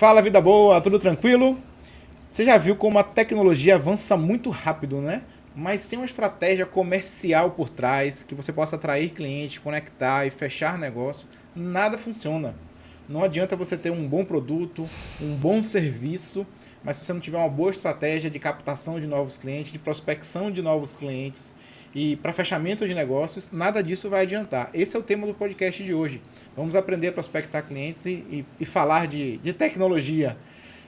Fala, vida boa, tudo tranquilo? Você já viu como a tecnologia avança muito rápido, né? Mas sem uma estratégia comercial por trás, que você possa atrair cliente, conectar e fechar negócio, nada funciona. Não adianta você ter um bom produto, um bom serviço, mas se você não tiver uma boa estratégia de captação de novos clientes, de prospecção de novos clientes e para fechamento de negócios, nada disso vai adiantar. Esse é o tema do podcast de hoje. Vamos aprender a prospectar clientes e falar de tecnologia.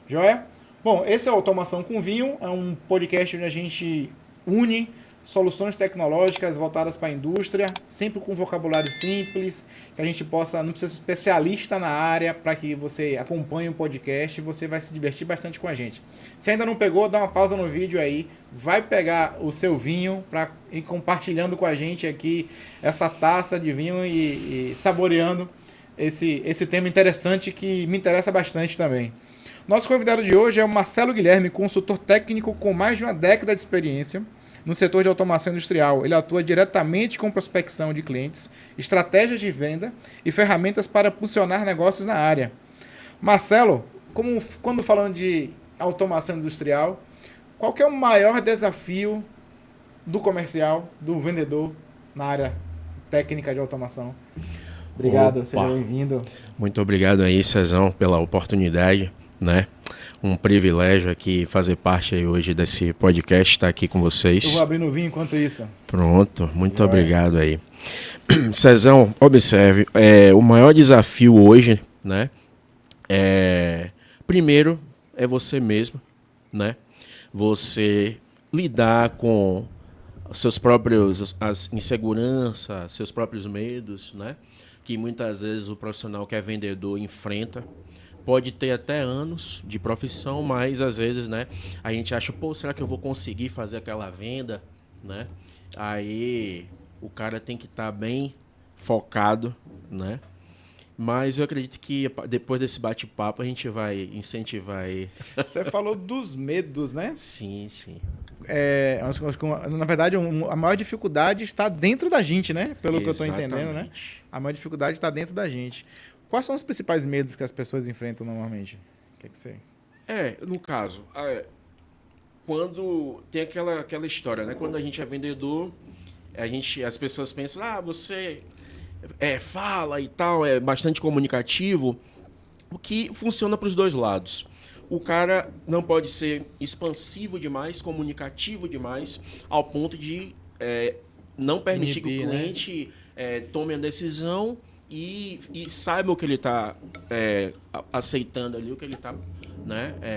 Joia? Bom, esse é o Automação com Vinho, é um podcast onde a gente une soluções tecnológicas voltadas para a indústria, sempre com vocabulário simples, que a gente possa, não precisa ser especialista na área, para que você acompanhe o podcast e você vai se divertir bastante com a gente. Se ainda não pegou, dá uma pausa no vídeo aí, vai pegar o seu vinho para ir compartilhando com a gente aqui essa taça de vinho e saboreando esse tema interessante que me interessa bastante também. Nosso convidado de hoje é o Marcelo Guilherme, consultor técnico com mais de uma década de experiência no setor de automação industrial. Ele atua diretamente com prospecção de clientes, estratégias de venda e ferramentas para impulsionar negócios na área. Marcelo, quando falando de automação industrial, qual que é o maior desafio do comercial, do vendedor na área técnica de automação? Obrigado, seja bem-vindo. Muito obrigado aí, Cezão, pela oportunidade, né? Um privilégio aqui fazer parte aí hoje desse podcast, estar aqui com vocês. Eu vou abrir no vinho enquanto isso. Pronto, muito obrigado aí. Cezão, observe, o maior desafio hoje, né? Primeiro é você mesmo, né? Você lidar com seus próprios as inseguranças, seus próprios medos, né? Que muitas vezes o profissional que é vendedor enfrenta. Pode ter até anos de profissão, mas às vezes, né, a gente acha, pô, será que eu vou conseguir fazer aquela venda, né? Aí o cara tem que estar bem focado, né? Mas eu acredito que depois desse bate-papo a gente vai incentivar aí. Você falou dos medos, né? Sim, sim. Na verdade, a maior dificuldade está dentro da gente, né? Pelo que eu estou Exatamente. entendendo, né? A maior dificuldade está dentro da gente. Quais são os principais medos que as pessoas enfrentam normalmente? O que você... No caso, quando tem aquela história, né? Quando a gente é vendedor, as pessoas pensam, você fala e tal, é bastante comunicativo, o que funciona para os dois lados. O cara não pode ser expansivo demais, comunicativo demais, ao ponto de não permitir que o cliente tome a decisão e saiba o que ele está aceitando ali, o que ele está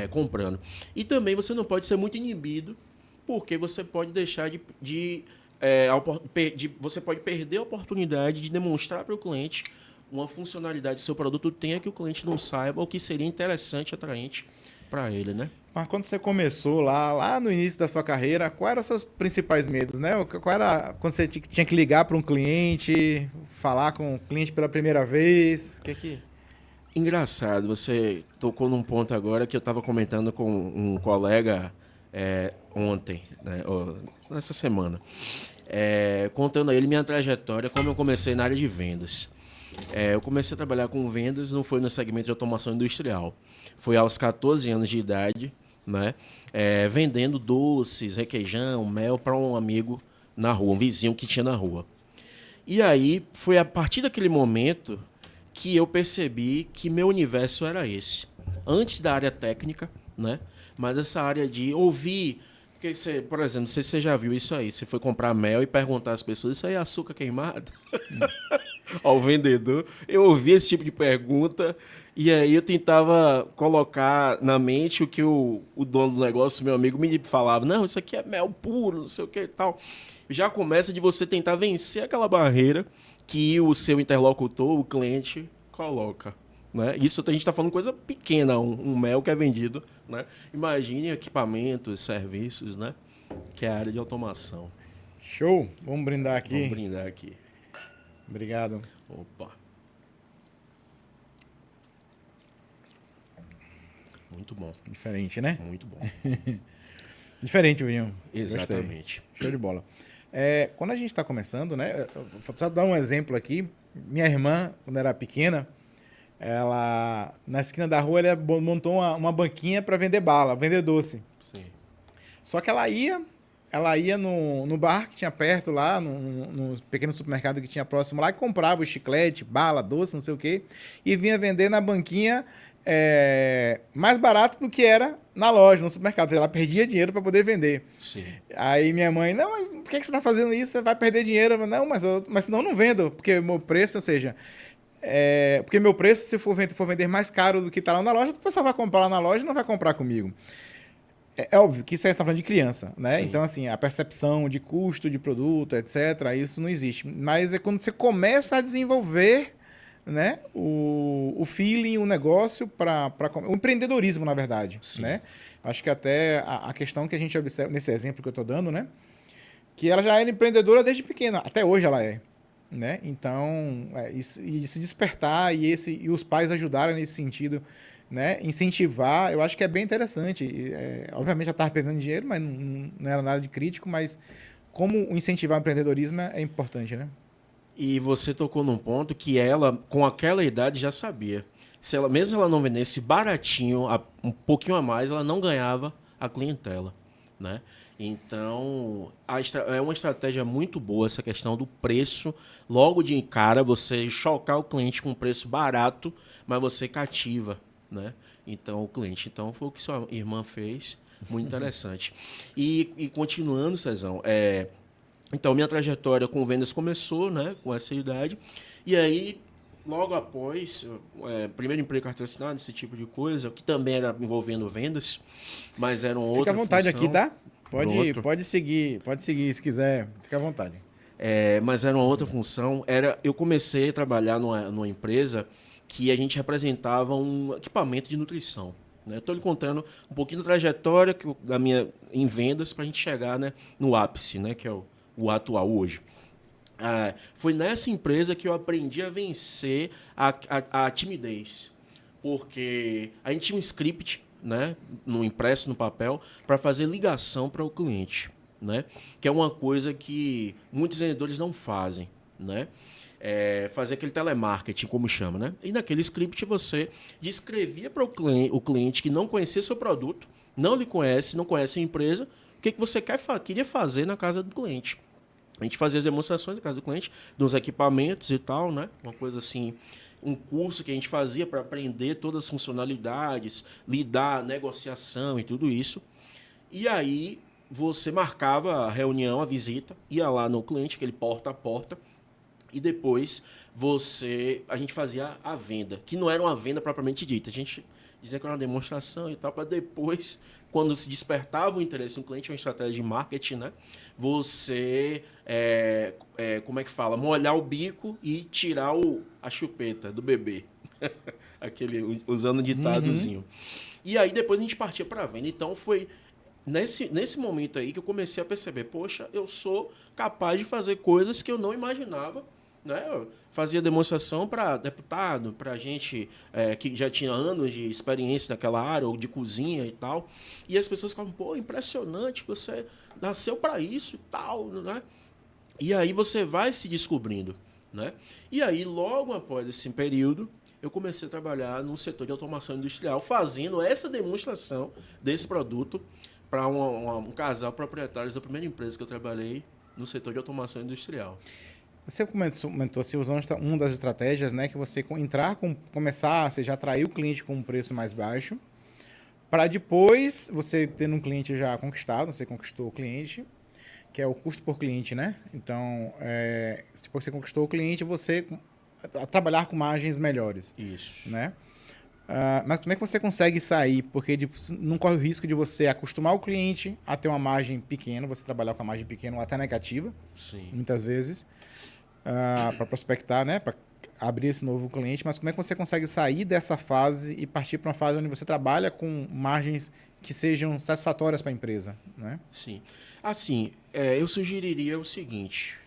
comprando. E também você não pode ser muito inibido, porque você pode deixar você pode perder a oportunidade de demonstrar para o cliente uma funcionalidade que seu produto tenha que o cliente não saiba, ou que seria interessante, atraente para ele, né? Mas quando você começou lá no início da sua carreira, quais eram os seus principais medos, né? Qual era quando você tinha que ligar para um cliente, falar com o cliente pela primeira vez? Engraçado, você tocou num ponto agora que eu estava comentando com um colega ontem, né, nessa semana, contando a ele minha trajetória, como eu comecei na área de vendas. Eu comecei a trabalhar com vendas, não foi no segmento de automação industrial. Foi aos 14 anos de idade, né, vendendo doces, requeijão, mel para um amigo na rua, um vizinho que tinha na rua. E aí, foi a partir daquele momento que eu percebi que meu universo era esse. Antes da área técnica, né, mas essa área de ouvir. Porque você, por exemplo, não sei se você já viu isso aí. Você foi comprar mel e perguntar às pessoas, isso aí é açúcar queimado? Ao vendedor. Eu ouvi esse tipo de pergunta e aí eu tentava colocar na mente o que o dono do negócio, meu amigo, me falava. Não, isso aqui é mel puro, não sei o que e tal. Já começa de você tentar vencer aquela barreira que o seu interlocutor, o cliente, coloca. Né? Isso a gente está falando coisa pequena, um mel que é vendido. Né? Imagine equipamentos, serviços, né? Que é a área de automação. Show! Vamos brindar aqui. Vamos brindar aqui. Obrigado. Opa. Muito bom. Diferente, né? Muito bom. Diferente, Vinho. Exatamente. Gostei. Show de bola. Quando a gente está começando, né? Vou só dar um exemplo aqui. Minha irmã, quando era pequena, Ela, na esquina da rua, ela montou uma banquinha para vender bala, vender doce. Sim. Só que ela ia no bar que tinha perto lá, no pequeno supermercado que tinha próximo lá, e comprava o chiclete, bala, doce, não sei o quê, e vinha vender na banquinha mais barato do que era na loja, no supermercado. Ou seja, ela perdia dinheiro para poder vender. Sim. Aí minha mãe, não, mas por que você está fazendo isso? Você vai perder dinheiro. Eu, não, mas senão eu não vendo, porque meu preço, ou seja, porque meu preço, se for vender mais caro do que está lá na loja, o pessoal vai comprar lá na loja e não vai comprar comigo. É óbvio que isso aí está falando de criança, né? Sim. Então, assim, a percepção de custo de produto, etc., isso não existe. Mas é quando você começa a desenvolver, né, o feeling, o negócio, o empreendedorismo, na verdade. Sim. Né? Acho que até a questão que a gente observa, nesse exemplo que eu estou dando, né? Que ela já era empreendedora desde pequena, até hoje ela é. Né? Então, e se despertar e os pais ajudarem nesse sentido, né? Incentivar, eu acho que é bem interessante. Obviamente ela estava perdendo dinheiro, mas não era nada de crítico, mas como incentivar o empreendedorismo é importante, né? E você tocou num ponto que ela, com aquela idade, já sabia. Mesmo se ela não vendesse baratinho, um pouquinho a mais, ela não ganhava a clientela, né? Então, é uma estratégia muito boa essa questão do preço. Logo de cara, você chocar o cliente com um preço barato, mas você cativa, né? Então, o cliente. Então, foi o que sua irmã fez. Muito interessante. E continuando, Cezão, então, minha trajetória com vendas começou, né, com essa idade. E aí, logo após, primeiro emprego carteira assinada, esse tipo de coisa, que também era envolvendo vendas, mas era uma outra Fica à vontade função. aqui, tá? Pronto. Pode seguir se quiser. Fica à vontade. Mas era uma outra função. Eu comecei a trabalhar numa empresa que a gente representava um equipamento de nutrição. Né? Estou lhe contando um pouquinho da trajetória da minha em vendas para a gente chegar, né, no ápice, né, que é o atual hoje. Foi nessa empresa que eu aprendi a vencer a timidez. Porque a gente tinha um script, né, no impresso no papel, para fazer ligação para o cliente. Né? Que é uma coisa que muitos vendedores não fazem. Né? Fazer aquele telemarketing, como chama. Né? E naquele script você descrevia para o cliente que não conhecia seu produto, não lhe conhece, não conhece a empresa, o que você queria fazer na casa do cliente. A gente fazia as demonstrações na casa do cliente, dos equipamentos e tal, né? Uma coisa assim, um curso que a gente fazia para aprender todas as funcionalidades, lidar, negociação e tudo isso. E aí você marcava a reunião, a visita, ia lá no cliente, aquele porta a porta, e depois a gente fazia a venda, que não era uma venda propriamente dita. A gente dizia que era uma demonstração e tal, para depois, quando se despertava o interesse no cliente, uma estratégia de marketing, né? Você, como é que fala? Molhar o bico e tirar a chupeta do bebê. Usando um ditadozinho. E aí depois a gente partia para a venda. Então foi nesse momento aí que eu comecei a perceber, poxa, eu sou capaz de fazer coisas que eu não imaginava. Né? Eu fazia demonstração para deputado, para gente que já tinha anos de experiência naquela área, ou de cozinha e tal. E as pessoas falavam, pô, impressionante, você nasceu para isso e tal. Né? E aí você vai se descobrindo. Né? E aí, logo após esse período, eu comecei a trabalhar no setor de automação industrial, fazendo essa demonstração desse produto para um casal proprietários da primeira empresa que eu trabalhei no setor de automação industrial. Você comentou assim, usando uma das estratégias, né, que você começar, você já atrair o cliente com um preço mais baixo, para depois você tendo um cliente já conquistado, você conquistou o cliente, que é o custo por cliente, né? Então, depois que você conquistou o cliente, você trabalhar com margens melhores. Isso. Né? Mas como é que você consegue sair? Porque não corre o risco de você acostumar o cliente a ter uma margem pequena, você trabalhar com a margem pequena ou até negativa, Sim. muitas vezes, para prospectar, né? Para abrir esse novo cliente. Mas como é que você consegue sair dessa fase e partir para uma fase onde você trabalha com margens que sejam satisfatórias para a empresa? Né? Sim. Assim, eu sugeriria o seguinte: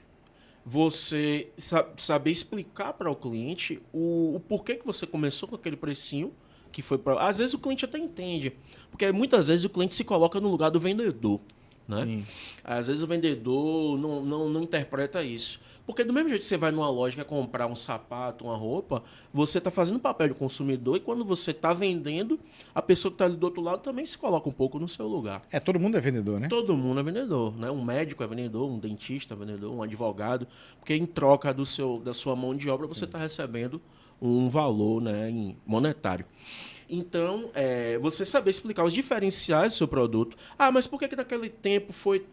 você saber explicar para o cliente o porquê que você começou com aquele precinho, que foi para. Às vezes o cliente até entende, porque muitas vezes o cliente se coloca no lugar do vendedor. Né? Sim. Às vezes o vendedor não interpreta isso. Porque do mesmo jeito que você vai numa loja quer comprar um sapato, uma roupa, você está fazendo o papel de consumidor e quando você está vendendo, a pessoa que está ali do outro lado também se coloca um pouco no seu lugar. Todo mundo é vendedor, né? Todo mundo é vendedor, né? Um médico é vendedor, um dentista é vendedor, um advogado, porque em troca da sua mão de obra você está recebendo um valor, né, monetário. Então, você saber explicar os diferenciais do seu produto. Ah, mas por que naquele tempo foi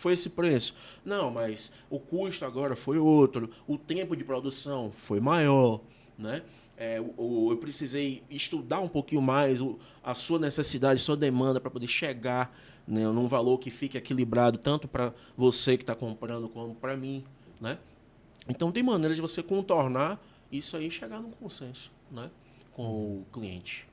esse preço? Não, mas o custo agora foi outro, o tempo de produção foi maior, né? Eu precisei estudar um pouquinho mais a sua necessidade, a sua demanda para poder chegar, né, num valor que fique equilibrado tanto para você que está comprando como para mim, né? Então tem maneiras de você contornar isso aí e chegar num consenso, né, com o cliente.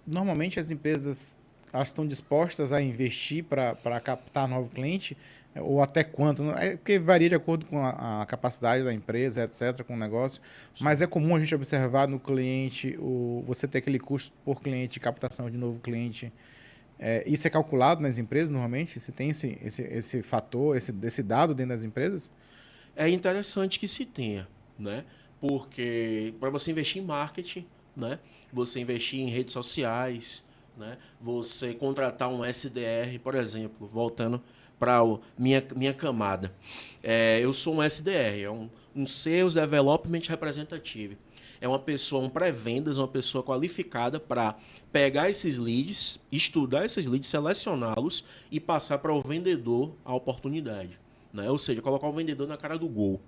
Normalmente as empresas elas estão dispostas a investir para captar novo cliente, ou até quanto? Porque varia de acordo com a capacidade da empresa, etc., com o negócio. Sim. Mas é comum a gente observar no cliente você ter aquele custo por cliente de captação de novo cliente. Isso é calculado nas empresas normalmente? Se tem esse fator, esse dado dentro das empresas? É interessante que se tenha, né? Porque para você investir em marketing, né? Você investir em redes sociais, né? Você contratar um SDR, por exemplo, voltando para minha camada. Eu sou um SDR, um Sales Development Representative. É uma pessoa, um pré-vendas, uma pessoa qualificada para pegar esses leads, estudar esses leads, selecioná-los e passar para o vendedor a oportunidade, né? Ou seja, colocar o vendedor na cara do gol.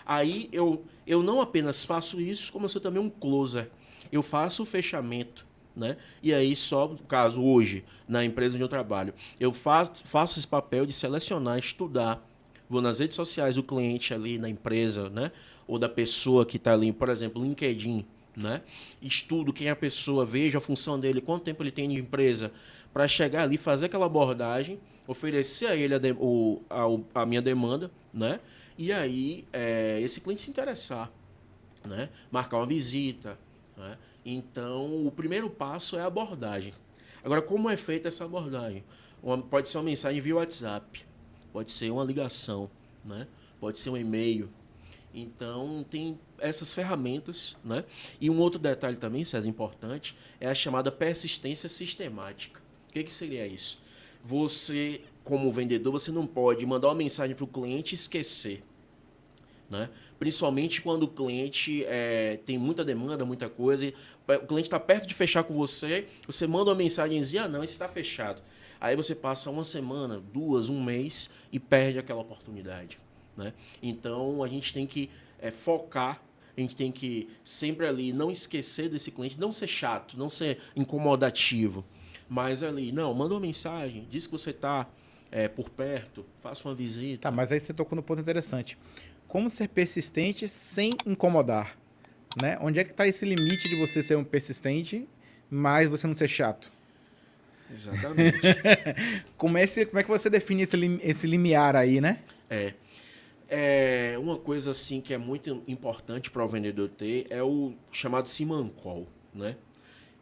Aí eu não apenas faço isso, como eu sou também um closer. Eu faço o fechamento, né? E aí só, no caso, hoje, na empresa onde eu trabalho, eu faço esse papel de selecionar, estudar, vou nas redes sociais do cliente ali na empresa, né? Ou da pessoa que está ali, por exemplo, LinkedIn, né? Estudo quem é a pessoa, vejo a função dele, quanto tempo ele tem de empresa, para chegar ali, fazer aquela abordagem, oferecer a ele a minha demanda, né? E aí esse cliente se interessar, né? Marcar uma visita, né? Então, o primeiro passo é a abordagem. Agora, como é feita essa abordagem? Pode ser uma mensagem via WhatsApp, pode ser uma ligação, né? Pode ser um e-mail. Então, tem essas ferramentas, né? E um outro detalhe também, César, importante, é a chamada persistência sistemática. O que seria isso? Você, como vendedor, você não pode mandar uma mensagem para o cliente e esquecer, né? Principalmente quando o cliente tem muita demanda, muita coisa, o cliente está perto de fechar com você, você manda uma mensagem e diz, não, isso está fechado. Aí você passa uma semana, 2, um mês e perde aquela oportunidade, né? Então, a gente tem que focar, a gente tem que sempre ali não esquecer desse cliente, não ser chato, não ser incomodativo, mas ali, não, manda uma mensagem, diz que você está por perto, faça uma visita. Tá, mas aí você tocou no ponto interessante. Como ser persistente sem incomodar, né? Onde é que está esse limite de você ser um persistente, mas você não ser chato? Exatamente. Como é que você define esse limiar aí, né? Uma coisa assim que é muito importante para o vendedor ter é o chamado Simancol, né?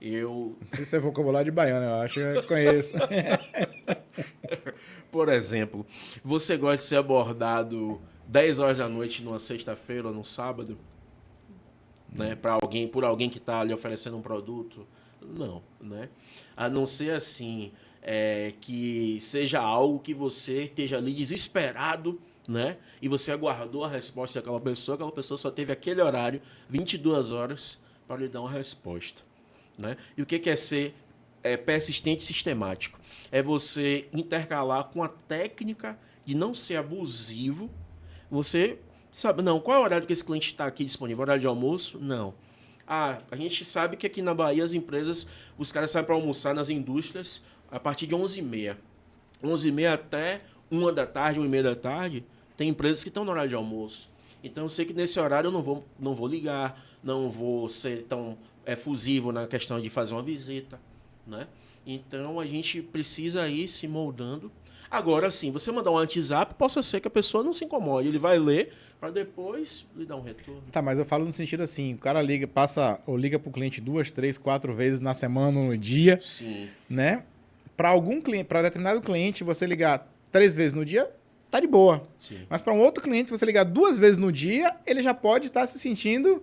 Não sei se é vocabulário de baiano, eu acho que eu conheço. Por exemplo, você gosta de ser abordado 10 horas da noite numa sexta-feira ou num sábado, né? Por alguém que está ali oferecendo um produto? Não, né? A não ser assim, que seja algo que você esteja ali desesperado, né? E você aguardou a resposta daquela pessoa só teve aquele horário, 22 horas, para lhe dar uma resposta, né? E o que é ser persistente e sistemático? É você intercalar com a técnica de não ser abusivo. Você sabe, não, qual é o horário que esse cliente está aqui disponível? Horário de almoço? Não. A gente sabe que aqui na Bahia as empresas, os caras saem para almoçar nas indústrias a partir de 11h30. 11h30 até 1 da tarde, 1h30 da tarde, tem empresas que estão no horário de almoço. Então eu sei que nesse horário eu não vou ligar, não vou ser tão efusivo na questão de fazer uma visita, né? Então a gente precisa ir se moldando. Agora sim, você mandar um WhatsApp, possa ser que a pessoa não se incomode, ele vai ler para depois lhe dar um retorno. Tá, mas eu falo no sentido assim, o cara liga para o cliente 2, 3, 4 vezes na semana ou no dia. Sim. Né? Para algum cliente, para determinado cliente, você ligar 3 vezes no dia, tá de boa. Sim. Mas para um outro cliente, se você ligar 2 vezes no dia, ele já pode estar se sentindo,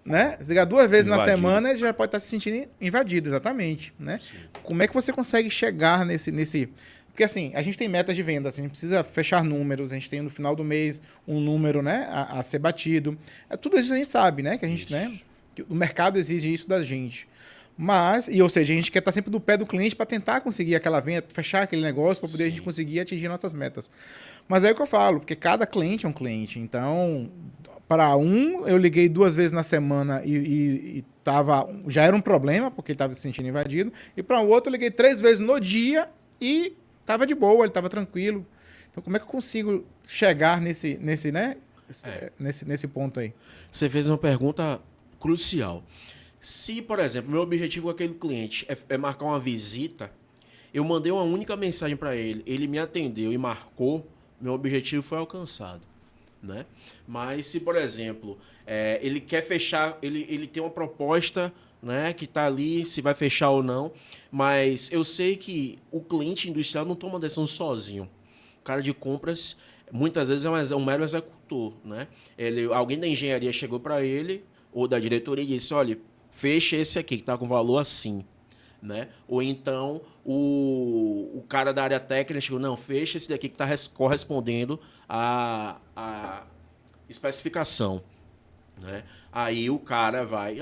né? Se ligar 2 vezes na Invadido. semana, ele já pode estar se sentindo invadido, exatamente, né? Sim. Como é que você consegue chegar nesse... Porque assim, a gente tem metas de venda, assim, a gente precisa fechar números, a gente tem no final do mês um número, né, a ser batido. Tudo isso a gente sabe, né? Que a gente, Isso. né? Que o mercado exige isso da gente. Mas, ou seja, a gente quer estar sempre do pé do cliente para tentar conseguir aquela venda, fechar aquele negócio para poder a gente Sim. conseguir atingir nossas metas. Mas é o que eu falo, porque cada cliente é um cliente. Então, para um, eu liguei 2 vezes na semana e já era um problema, porque ele estava se sentindo invadido. E para o outro, eu liguei 3 vezes no dia e estava de boa, ele estava tranquilo. Então, como é que eu consigo chegar né? Nesse ponto aí? Você fez uma pergunta crucial. Se, por exemplo, meu objetivo com aquele cliente é marcar uma visita, eu mandei uma única mensagem para ele, ele me atendeu e marcou, meu objetivo foi alcançado, né? Mas se, por exemplo, ele quer fechar, ele tem uma proposta, né, que está ali, se vai fechar ou não, mas eu sei que o cliente industrial não toma decisão sozinho. O cara de compras, muitas vezes, é um mero executor, né? Alguém da engenharia chegou para ele, ou da diretoria, e disse, olha, fecha esse aqui, que está com valor assim. Né? Ou então o cara da área técnica chegou, não, fecha esse daqui que está correspondendo à especificação. Né? Aí o cara vai,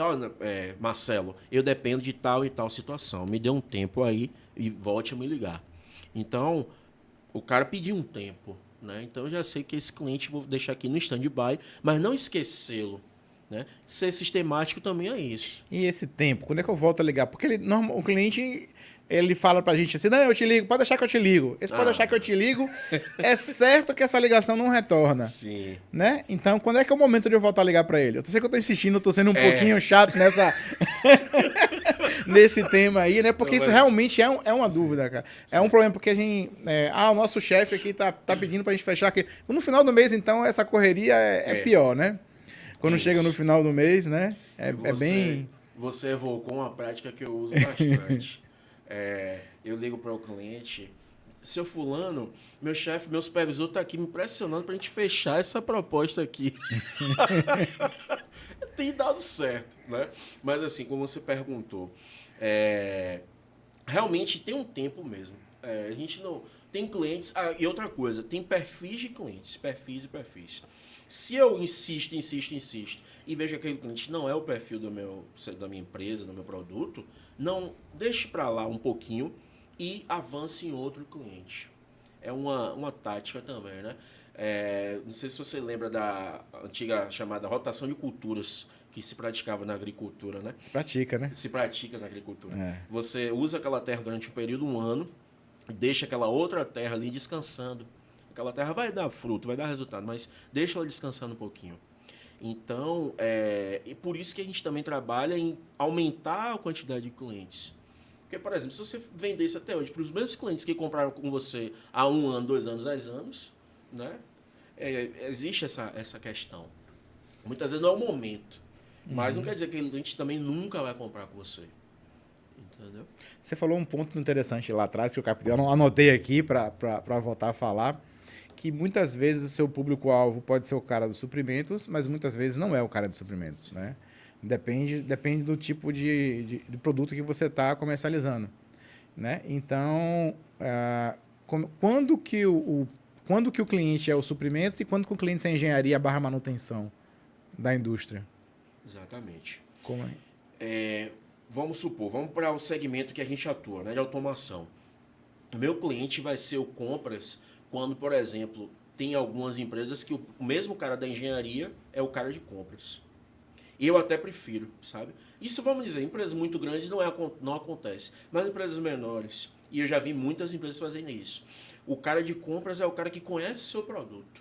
Marcelo, eu dependo de tal e tal situação, me dê um tempo aí e volte a me ligar. Então, o cara pediu um tempo, né? Então eu já sei que esse cliente vou deixar aqui no stand-by, mas não esquecê-lo. Né? Ser sistemático também é isso. E esse tempo, quando é que eu volto a ligar? Porque o cliente, ele fala pra gente assim, não, eu te ligo, pode deixar que eu te ligo. Esse pode deixar que eu te ligo, é certo que essa ligação não retorna. Sim. Né? Então, quando é que é o momento de eu voltar a ligar pra ele? Eu sei que eu tô insistindo, eu tô sendo um pouquinho chato nesse tema aí, né? Porque isso realmente é uma dúvida, cara. É um problema, porque a gente... o nosso chefe aqui tá pedindo pra gente fechar aqui. No final do mês, então, essa correria é pior, né? Quando chega no final do mês, né? É bem... Você evocou uma prática que eu uso bastante. Eu ligo para o cliente, seu fulano, meu chefe, meu supervisor está aqui me pressionando para a gente fechar essa proposta aqui. Tem dado certo, né? Mas assim, como você perguntou, realmente tem um tempo mesmo. A gente não... Tem clientes... e outra coisa, tem perfis de clientes, perfis e perfis. Se eu insisto e vejo que aquele cliente não é o perfil da minha empresa, do meu produto, não deixe para lá um pouquinho e avance em outro cliente. É uma tática também, né? Não sei se você lembra da antiga chamada rotação de culturas que se praticava na agricultura, né? Se pratica, né? Se pratica na agricultura. Você usa aquela terra durante um período, um ano, deixa aquela outra terra ali descansando. Aquela terra vai dar fruto, vai dar resultado, mas deixa ela descansando um pouquinho. Então, e por isso que a gente também trabalha em aumentar a quantidade de clientes. Porque, por exemplo, se você vendesse até hoje para os mesmos clientes que compraram com você há 1 ano, 2 anos, 10 anos, né? Existe essa questão. Muitas vezes não é o momento, mas não quer dizer que o cliente também nunca vai comprar com você. Entendeu? Você falou um ponto interessante lá atrás, que eu anotei aqui para voltar a falar, que muitas vezes o seu público-alvo pode ser o cara dos suprimentos, mas muitas vezes não é o cara dos suprimentos, né? Depende do tipo de produto que você está comercializando, né? Então, quando que o cliente é o suprimentos e quando que o cliente é a engenharia / manutenção da indústria? Exatamente. Como é? Vamos supor, vamos para o segmento que a gente atua, né, de automação. O meu cliente vai ser o compras quando, por exemplo, tem algumas empresas que o mesmo cara da engenharia é o cara de compras. Eu até prefiro, sabe? Isso, vamos dizer, empresas muito grandes não acontece, mas empresas menores, e eu já vi muitas empresas fazendo isso. O cara de compras é o cara que conhece o seu produto,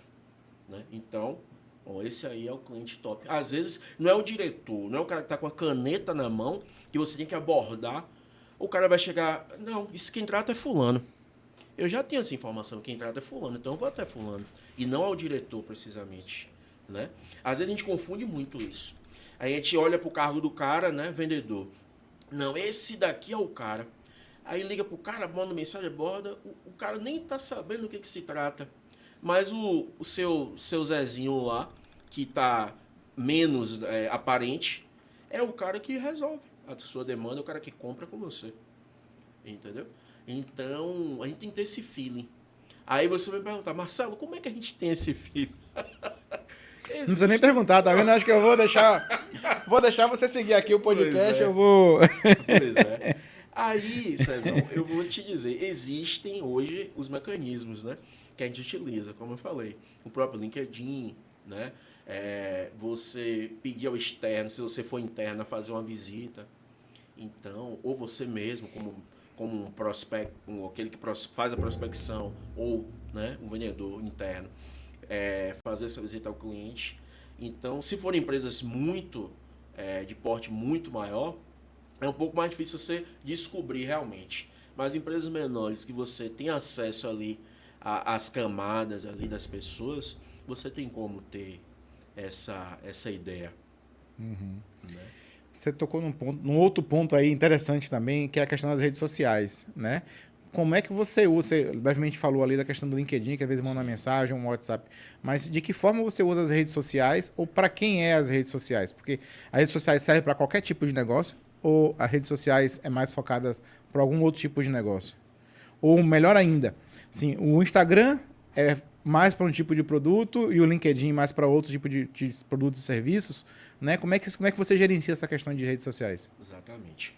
né? Então, esse aí é o cliente top. Às vezes, não é o diretor, não é o cara que está com a caneta na mão que você tem que abordar. O cara vai chegar, não, isso quem trata é fulano. Eu já tenho essa informação, quem trata é fulano, então eu vou até fulano. E não ao diretor, precisamente, né? Às vezes a gente confunde muito isso. Aí a gente olha pro cargo do cara, né, vendedor. Não, esse daqui é o cara. Aí liga pro cara, manda mensagem, aborda, o cara nem tá sabendo do que se trata. Mas o seu Zezinho lá, que tá menos aparente, é o cara que resolve a sua demanda, é o cara que compra com você. Entendeu? Então, a gente tem que ter esse feeling. Aí você vai me perguntar, Marcelo, como é que a gente tem esse feeling? Não precisa nem perguntar, tá vendo? Acho que eu vou deixar você seguir aqui o podcast, eu vou... Pois é. Aí, Cezão, eu vou te dizer, existem hoje os mecanismos, né, que a gente utiliza, como eu falei, o próprio LinkedIn, né, você pedir ao externo, se você for interno, a fazer uma visita, então, ou você mesmo, como um prospecto, aquele que faz a prospecção, ou, né, um vendedor interno, fazer essa visita ao cliente. Então, se forem empresas de porte muito maior, é um pouco mais difícil você descobrir realmente. Mas empresas menores que você tem acesso ali às camadas ali das pessoas, você tem como ter essa ideia. Uhum. Né? Você tocou num outro ponto aí interessante também, que é a questão das redes sociais, né? Como é que você usa? Você brevemente falou ali da questão do LinkedIn, que às vezes manda uma mensagem, um WhatsApp. Mas de que forma você usa as redes sociais ou para quem é as redes sociais? Porque as redes sociais servem para qualquer tipo de negócio ou as redes sociais é mais focadas para algum outro tipo de negócio? Ou melhor ainda, sim, o Instagram é mais para um tipo de produto e o LinkedIn mais para outro tipo de produtos e serviços, né? Como é que você gerencia essa questão de redes sociais? Exatamente.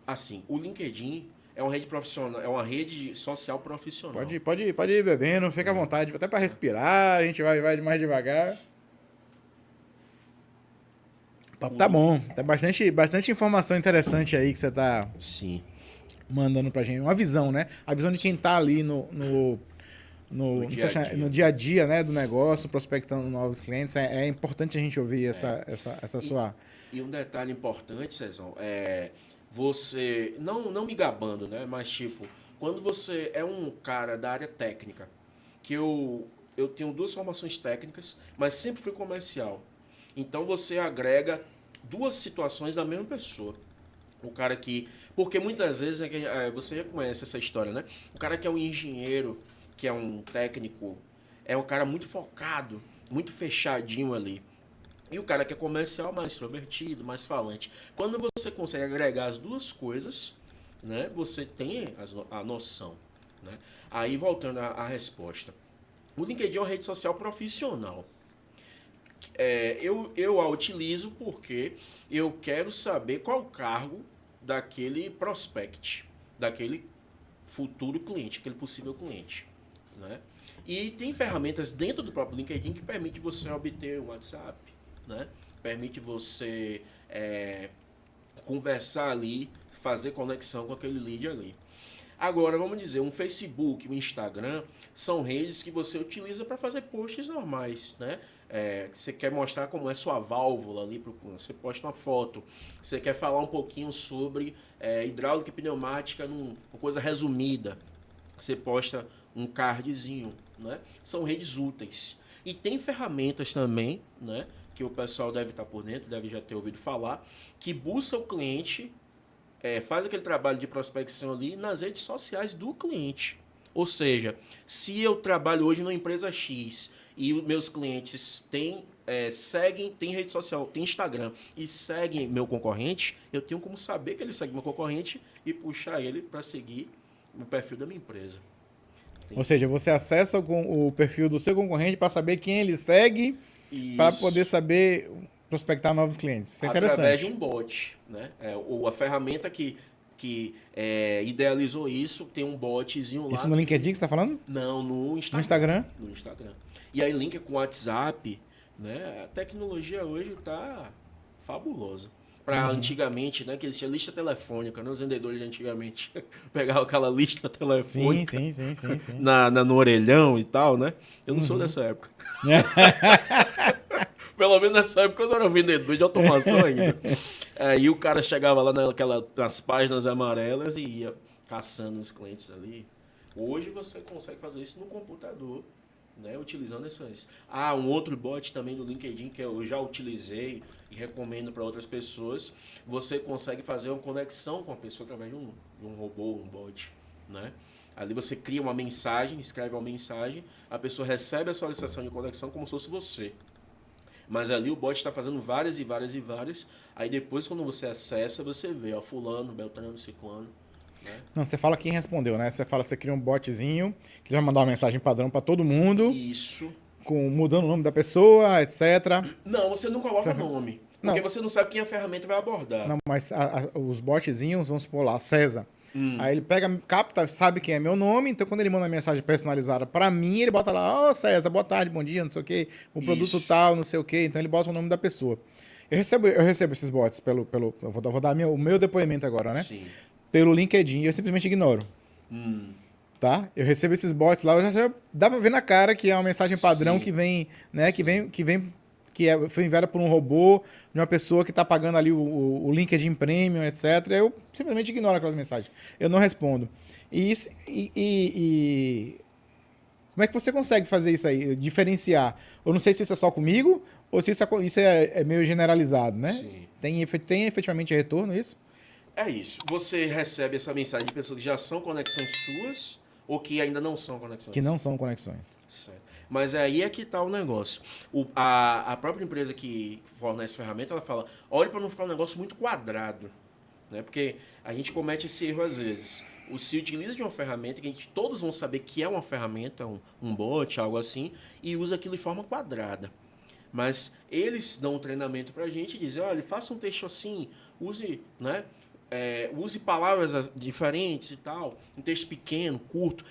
Assim, o LinkedIn é uma rede profissional, é uma rede social profissional. Pode ir bebendo, fica à vontade, até para respirar, a gente vai mais devagar. O papo tá bom, tem bastante informação interessante aí que você tá Sim. mandando pra gente. Uma visão, né? A visão de quem tá ali No dia a dia. no dia a dia, né, do negócio, prospectando novos clientes. É importante a gente ouvir essa sua... E um detalhe importante, Cezão, você, não me gabando, né? Mas tipo, quando você é um cara da área técnica, que eu tenho 2 formações técnicas, mas sempre fui comercial. Então você agrega 2 situações da mesma pessoa. O cara que. Porque muitas vezes você já conhece essa história, né? O cara que é um engenheiro, que é um técnico, é um cara muito focado, muito fechadinho ali. E o cara que é comercial, mais extrovertido, mais falante. Quando você consegue agregar as 2 coisas, né? Você tem a noção. Né? Aí voltando à resposta. O LinkedIn é uma rede social profissional. Eu a utilizo porque eu quero saber qual o cargo daquele prospect, daquele futuro cliente, aquele possível cliente. Né? E tem ferramentas dentro do próprio LinkedIn que permite você obter um WhatsApp, né? Permite você conversar ali, fazer conexão com aquele lead ali. Agora, vamos dizer, um Facebook, um Instagram, são redes que você utiliza para fazer posts normais, né? Você quer mostrar como é sua válvula ali, você posta uma foto, você quer falar um pouquinho sobre hidráulica e pneumática, uma coisa resumida, você posta um cardzinho, né? São redes úteis. E tem ferramentas também, né? Que o pessoal deve estar por dentro, deve já ter ouvido falar, que busca o cliente, faz aquele trabalho de prospecção ali nas redes sociais do cliente. Ou seja, se eu trabalho hoje numa empresa X e os meus clientes seguem, tem rede social, tem Instagram e seguem meu concorrente, eu tenho como saber que ele segue meu concorrente e puxar ele para seguir o perfil da minha empresa. Ou seja, você acessa o perfil do seu concorrente para saber quem ele segue, para poder saber prospectar novos clientes. Isso é através interessante. de um bot, né? A ferramenta que idealizou isso tem um botzinho lá. Isso no LinkedIn que você está falando? Não, no Instagram. No Instagram? No Instagram. E aí linka com o WhatsApp, né? A tecnologia hoje está fabulosa. Para antigamente, né, que existia lista telefônica, né? Os vendedores de antigamente pegavam aquela lista telefônica Sim. no orelhão e tal, né? Eu não sou dessa época. Pelo menos nessa época eu não era vendedor de automação ainda. E o cara chegava lá nas páginas amarelas e ia caçando os clientes ali. Hoje você consegue fazer isso no computador, né? Utilizando essas. Um outro bot também do LinkedIn que eu já utilizei e recomendo para outras pessoas. Você consegue fazer uma conexão com a pessoa através de um robô, um bot, né? Ali você cria uma mensagem, escreve uma mensagem, a pessoa recebe a solicitação de conexão como se fosse você. Mas ali o bot está fazendo várias e várias e várias. Aí depois, quando você acessa, você vê, ó, fulano, beltrano, ciclano. Né? Não, você fala quem respondeu, né? Você fala, você cria um botzinho que vai mandar uma mensagem padrão para todo mundo, Isso. mudando o nome da pessoa, etc. Não, você não coloca nome. Porque Não. você não sabe quem a ferramenta vai abordar. Não, mas os botzinhos, vamos supor lá, César. Aí ele pega, capta, sabe quem é meu nome, então quando ele manda uma mensagem personalizada pra mim, ele bota lá, ó, César, boa tarde, bom dia, não sei o quê, o produto Isso. tal, não sei o quê, então ele bota o nome da pessoa. Eu recebo esses bots eu vou dar o meu depoimento agora, né? Sim. Pelo LinkedIn, eu simplesmente ignoro, tá? Eu recebo esses bots lá, já dá pra ver na cara que é uma mensagem padrão Sim. que vem, né, foi enviada por um robô, de uma pessoa que está pagando ali o LinkedIn Premium, etc. Eu simplesmente ignoro aquelas mensagens. Eu não respondo. Como é que você consegue fazer isso aí? Diferenciar? Eu não sei se isso é só comigo ou se isso é meio generalizado, né? Sim. Tem efetivamente retorno isso? É isso. Você recebe essa mensagem de pessoas que já são conexões suas ou que ainda não são conexões. Que não são conexões. Certo. Mas aí é que está o negócio. A própria empresa que fornece ferramenta, ela fala, olhe para não ficar um negócio muito quadrado. Né? Porque a gente comete esse erro às vezes. Se utiliza de uma ferramenta que todos vão saber que é uma ferramenta, um bot, algo assim, e usa aquilo de forma quadrada. Mas eles dão um treinamento para a gente e dizem, olha, faça um texto assim, use, né? Use palavras diferentes e tal, um texto pequeno, curto.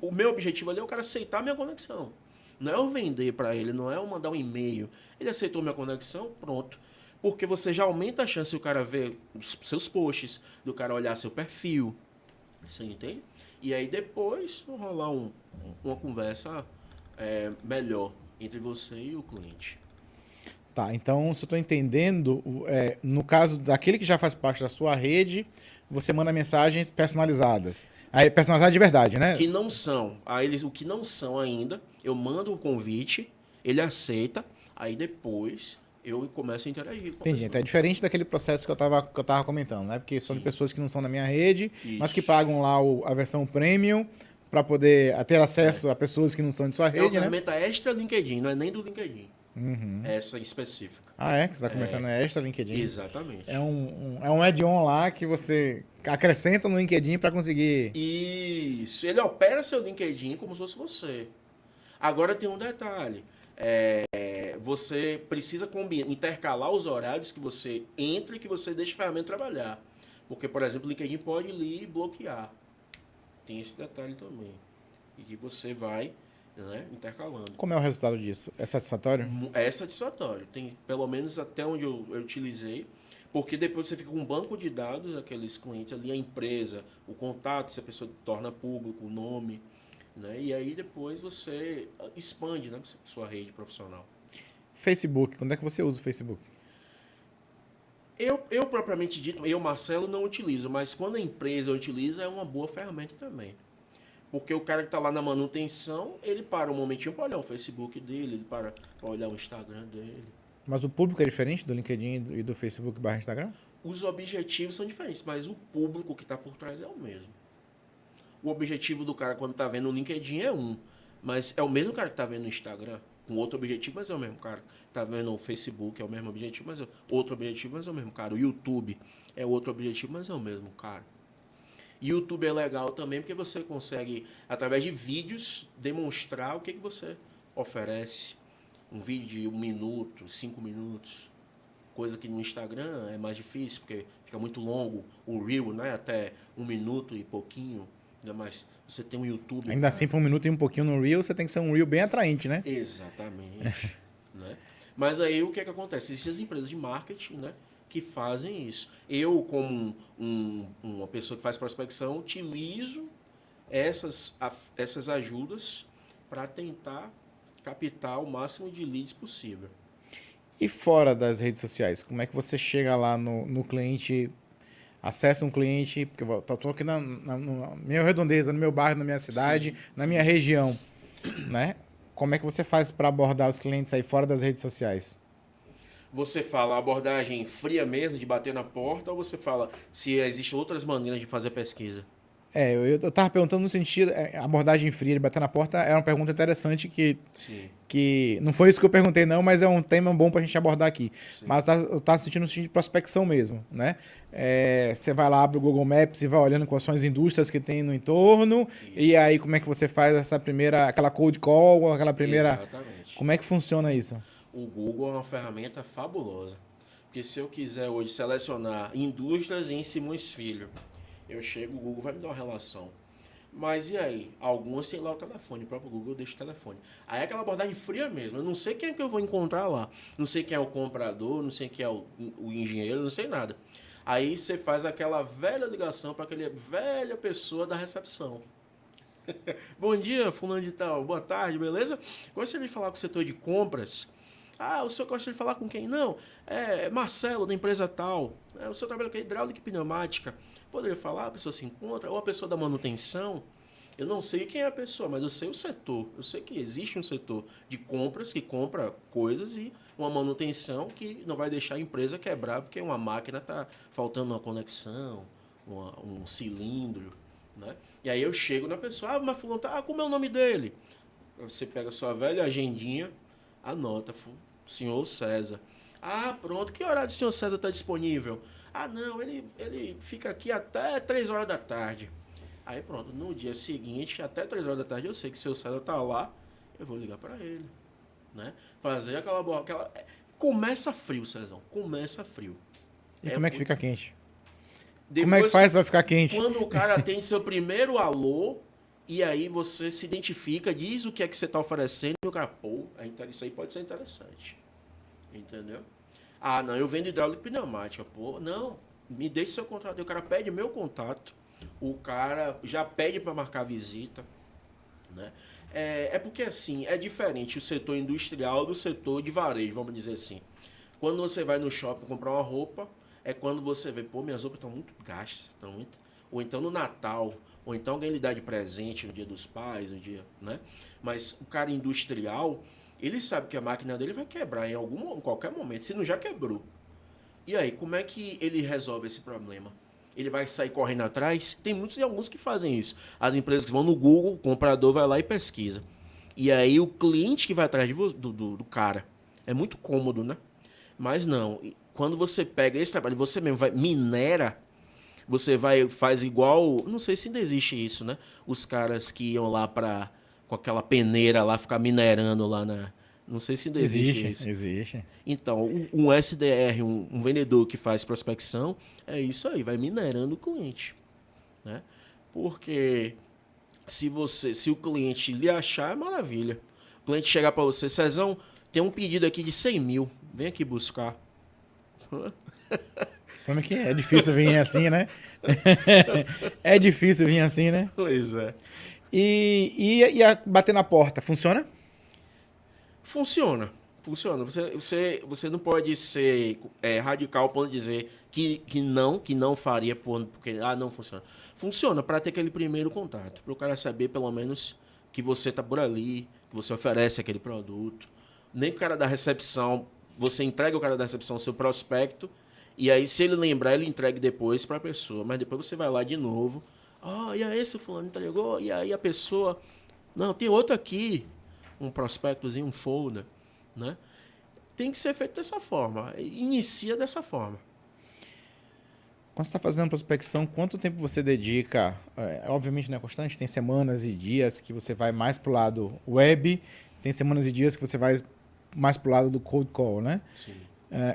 O meu objetivo ali é o cara aceitar a minha conexão. Não é eu vender para ele, não é eu mandar um e-mail. Ele aceitou minha conexão, pronto. Porque você já aumenta a chance do cara ver os seus posts, do cara olhar seu perfil. Você entende? E aí depois vai rolar uma conversa melhor entre você e o cliente. Tá, então, se eu estou entendendo, no caso daquele que já faz parte da sua rede, você manda mensagens personalizadas. Aí, personalizadas de verdade, né? Que não são. O que não são ainda, eu mando o convite, ele aceita, aí depois eu começo a interagir com a Entendi. pessoa. Então é diferente daquele processo que eu tava comentando, né? Porque são de pessoas que não são da minha rede, mas que Isso. pagam lá a versão premium para poder ter acesso a pessoas que não são de sua É uma rede, né? ferramenta extra LinkedIn, não é nem do LinkedIn. Essa específica. Ah, é? Que você está comentando é extra LinkedIn? Exatamente. É um add-on lá que você acrescenta no LinkedIn para conseguir... Isso. Ele opera seu LinkedIn como se fosse você. Agora tem um detalhe. Você precisa intercalar os horários que você entra e que você deixa a ferramenta trabalhar. Porque, por exemplo, o LinkedIn pode lhe bloquear. Tem esse detalhe também. E que você vai, né, intercalando. Como é o resultado disso? É satisfatório? É satisfatório. Tem pelo menos até onde eu utilizei. Porque depois você fica com um banco de dados, aqueles clientes ali, a empresa, o contato, se a pessoa torna público, o nome. Né? E aí depois você expande, né, sua rede profissional. Facebook, quando é que você usa o Facebook? Eu propriamente dito, Marcelo, não utilizo, mas quando a empresa utiliza, é uma boa ferramenta também. Porque o cara que está lá na manutenção, ele para um momentinho para olhar o Facebook dele, ele para olhar o Instagram dele. Mas o público é diferente do LinkedIn e do Facebook/Instagram? Os objetivos são diferentes, mas o público que está por trás é o mesmo. O objetivo do cara quando está vendo o LinkedIn é um, mas é o mesmo cara que está vendo no Instagram, com outro objetivo, mas é o mesmo cara. Está vendo o Facebook, é o mesmo objetivo, mas é outro objetivo, mas é o mesmo cara. O YouTube é outro objetivo, mas é o mesmo cara. E o YouTube é legal também porque você consegue, através de vídeos, demonstrar o que você oferece. Um vídeo de 1 minuto, 5 minutos. Coisa que no Instagram é mais difícil, porque fica muito longo. O Reel, né? Até 1 minuto e pouquinho. Ainda mais você tem um YouTube. Ainda assim, para 1 minuto e um pouquinho no Reel, você tem que ser um Reel bem atraente, né? Exatamente. Né? Mas aí o que é que acontece? Existem as empresas de marketing, né, que fazem isso. Eu, como uma pessoa que faz prospecção, utilizo essas ajudas para tentar captar o máximo de leads possível. E fora das redes sociais, como é que você chega lá no cliente, acessa um cliente, porque eu estou aqui na minha redondeza, no meu bairro, na minha cidade, Sim, na minha região, né? Como é que você faz para abordar os clientes aí fora das redes sociais? Você fala abordagem fria mesmo, de bater na porta, ou você fala se existem outras maneiras de fazer pesquisa? Eu tava perguntando no sentido, abordagem fria de bater na porta é uma pergunta interessante Sim, que não foi isso que eu perguntei não, mas é um tema bom pra gente abordar aqui. sim. Mas eu tava sentindo no sentido de prospecção mesmo, né? Você vai lá, abre o Google Maps e vai olhando quais são as indústrias que tem no entorno, e Isso. aí como é que você faz essa primeira, aquela cold call, aquela primeira... Exatamente. Como é que funciona isso? O Google é uma ferramenta fabulosa. Porque se eu quiser hoje selecionar indústrias em Simões Filho, eu chego, o Google vai me dar uma relação. Mas e aí? Algumas têm lá o telefone, o próprio Google deixa o telefone. Aí é aquela abordagem fria mesmo. Eu não sei quem é que eu vou encontrar lá. Não sei quem é o comprador, não sei quem é o engenheiro, não sei nada. Aí você faz aquela velha ligação para aquela velha pessoa da recepção. Bom dia, fulano de tal. Boa tarde, beleza? Gostaria de falar com o setor de compras. Ah, o senhor gosta de falar com quem? Não, é Marcelo, da empresa tal. O senhor trabalha com hidráulica e pneumática. Poderia falar, a pessoa se encontra, ou a pessoa da manutenção. Eu não sei quem é a pessoa, mas eu sei o setor. Eu sei que existe um setor de compras que compra coisas e uma manutenção que não vai deixar a empresa quebrar porque uma máquina está faltando uma conexão, um cilindro, né? E aí eu chego na pessoa, mas fulano, como é o nome dele? Você pega a sua velha agendinha, anota, senhor César. Ah, pronto, que horário o senhor César está disponível? Ah, não, ele fica aqui até 3 horas da tarde. Aí pronto, no dia seguinte, até 3 horas da tarde, eu sei que se o César tá lá, eu vou ligar para ele, né? Fazer aquela... Começa frio, Cezão, começa frio. E como é que fica quente? Como é que Depois, faz pra ficar quente? quando o cara atende seu primeiro alô, e aí você se identifica, diz o que é que você está oferecendo, e o cara, pô, isso aí pode ser interessante. Entendeu? Ah, não, eu vendo hidráulica e pneumática, pô. Não, me deixe seu contato. O cara pede meu contato, o cara já pede para marcar visita, né? É porque assim, é diferente o setor industrial do setor de varejo, vamos dizer assim. Quando você vai no shopping comprar uma roupa, é quando você vê, pô, minhas roupas estão muito gastas, estão muito... Ou então no Natal, ou então alguém lhe dá de presente no dia dos pais, no dia, né? Mas o cara industrial, ele sabe que a máquina dele vai quebrar em qualquer momento, se não já quebrou. E aí, como é que ele resolve esse problema? Ele vai sair correndo atrás? Tem muitos e alguns que fazem isso. As empresas que vão no Google, o comprador vai lá e pesquisa. E aí o cliente que vai atrás do cara. É muito cômodo, né? Mas não. Quando você pega esse trabalho, você mesmo minera, você faz igual... Não sei se ainda existe isso, né? Os caras que iam lá com aquela peneira lá, ficar minerando lá na... Não sei se ainda existe isso. Existe. Então, um SDR, um vendedor que faz prospecção, é isso aí, vai minerando o cliente, né? Porque se o cliente lhe achar, é maravilha. O cliente chegar para você, Cezão, tem um pedido aqui de 100 mil, vem aqui buscar. Como é que é? É difícil vir assim, né? É difícil vir assim, né? Pois é. E a bater na porta, funciona? Funciona. Funciona. Você não pode ser radical para dizer que não faria porque não funciona. Funciona para ter aquele primeiro contato, para o cara saber pelo menos que você está por ali, que você oferece aquele produto. Nem o cara da recepção, você entrega o cara da recepção o seu prospecto, e aí se ele lembrar, ele entrega depois para a pessoa. Mas depois você vai lá de novo. E aí esse fulano entregou, e aí a pessoa... Não, tem outro aqui, um prospectozinho, um folder, né? Tem que ser feito dessa forma. Inicia dessa forma. Quando você está fazendo prospecção, quanto tempo você dedica? Obviamente não é constante, tem semanas e dias que você vai mais para o lado web, tem semanas e dias que você vai mais para o lado do cold call, né? Sim.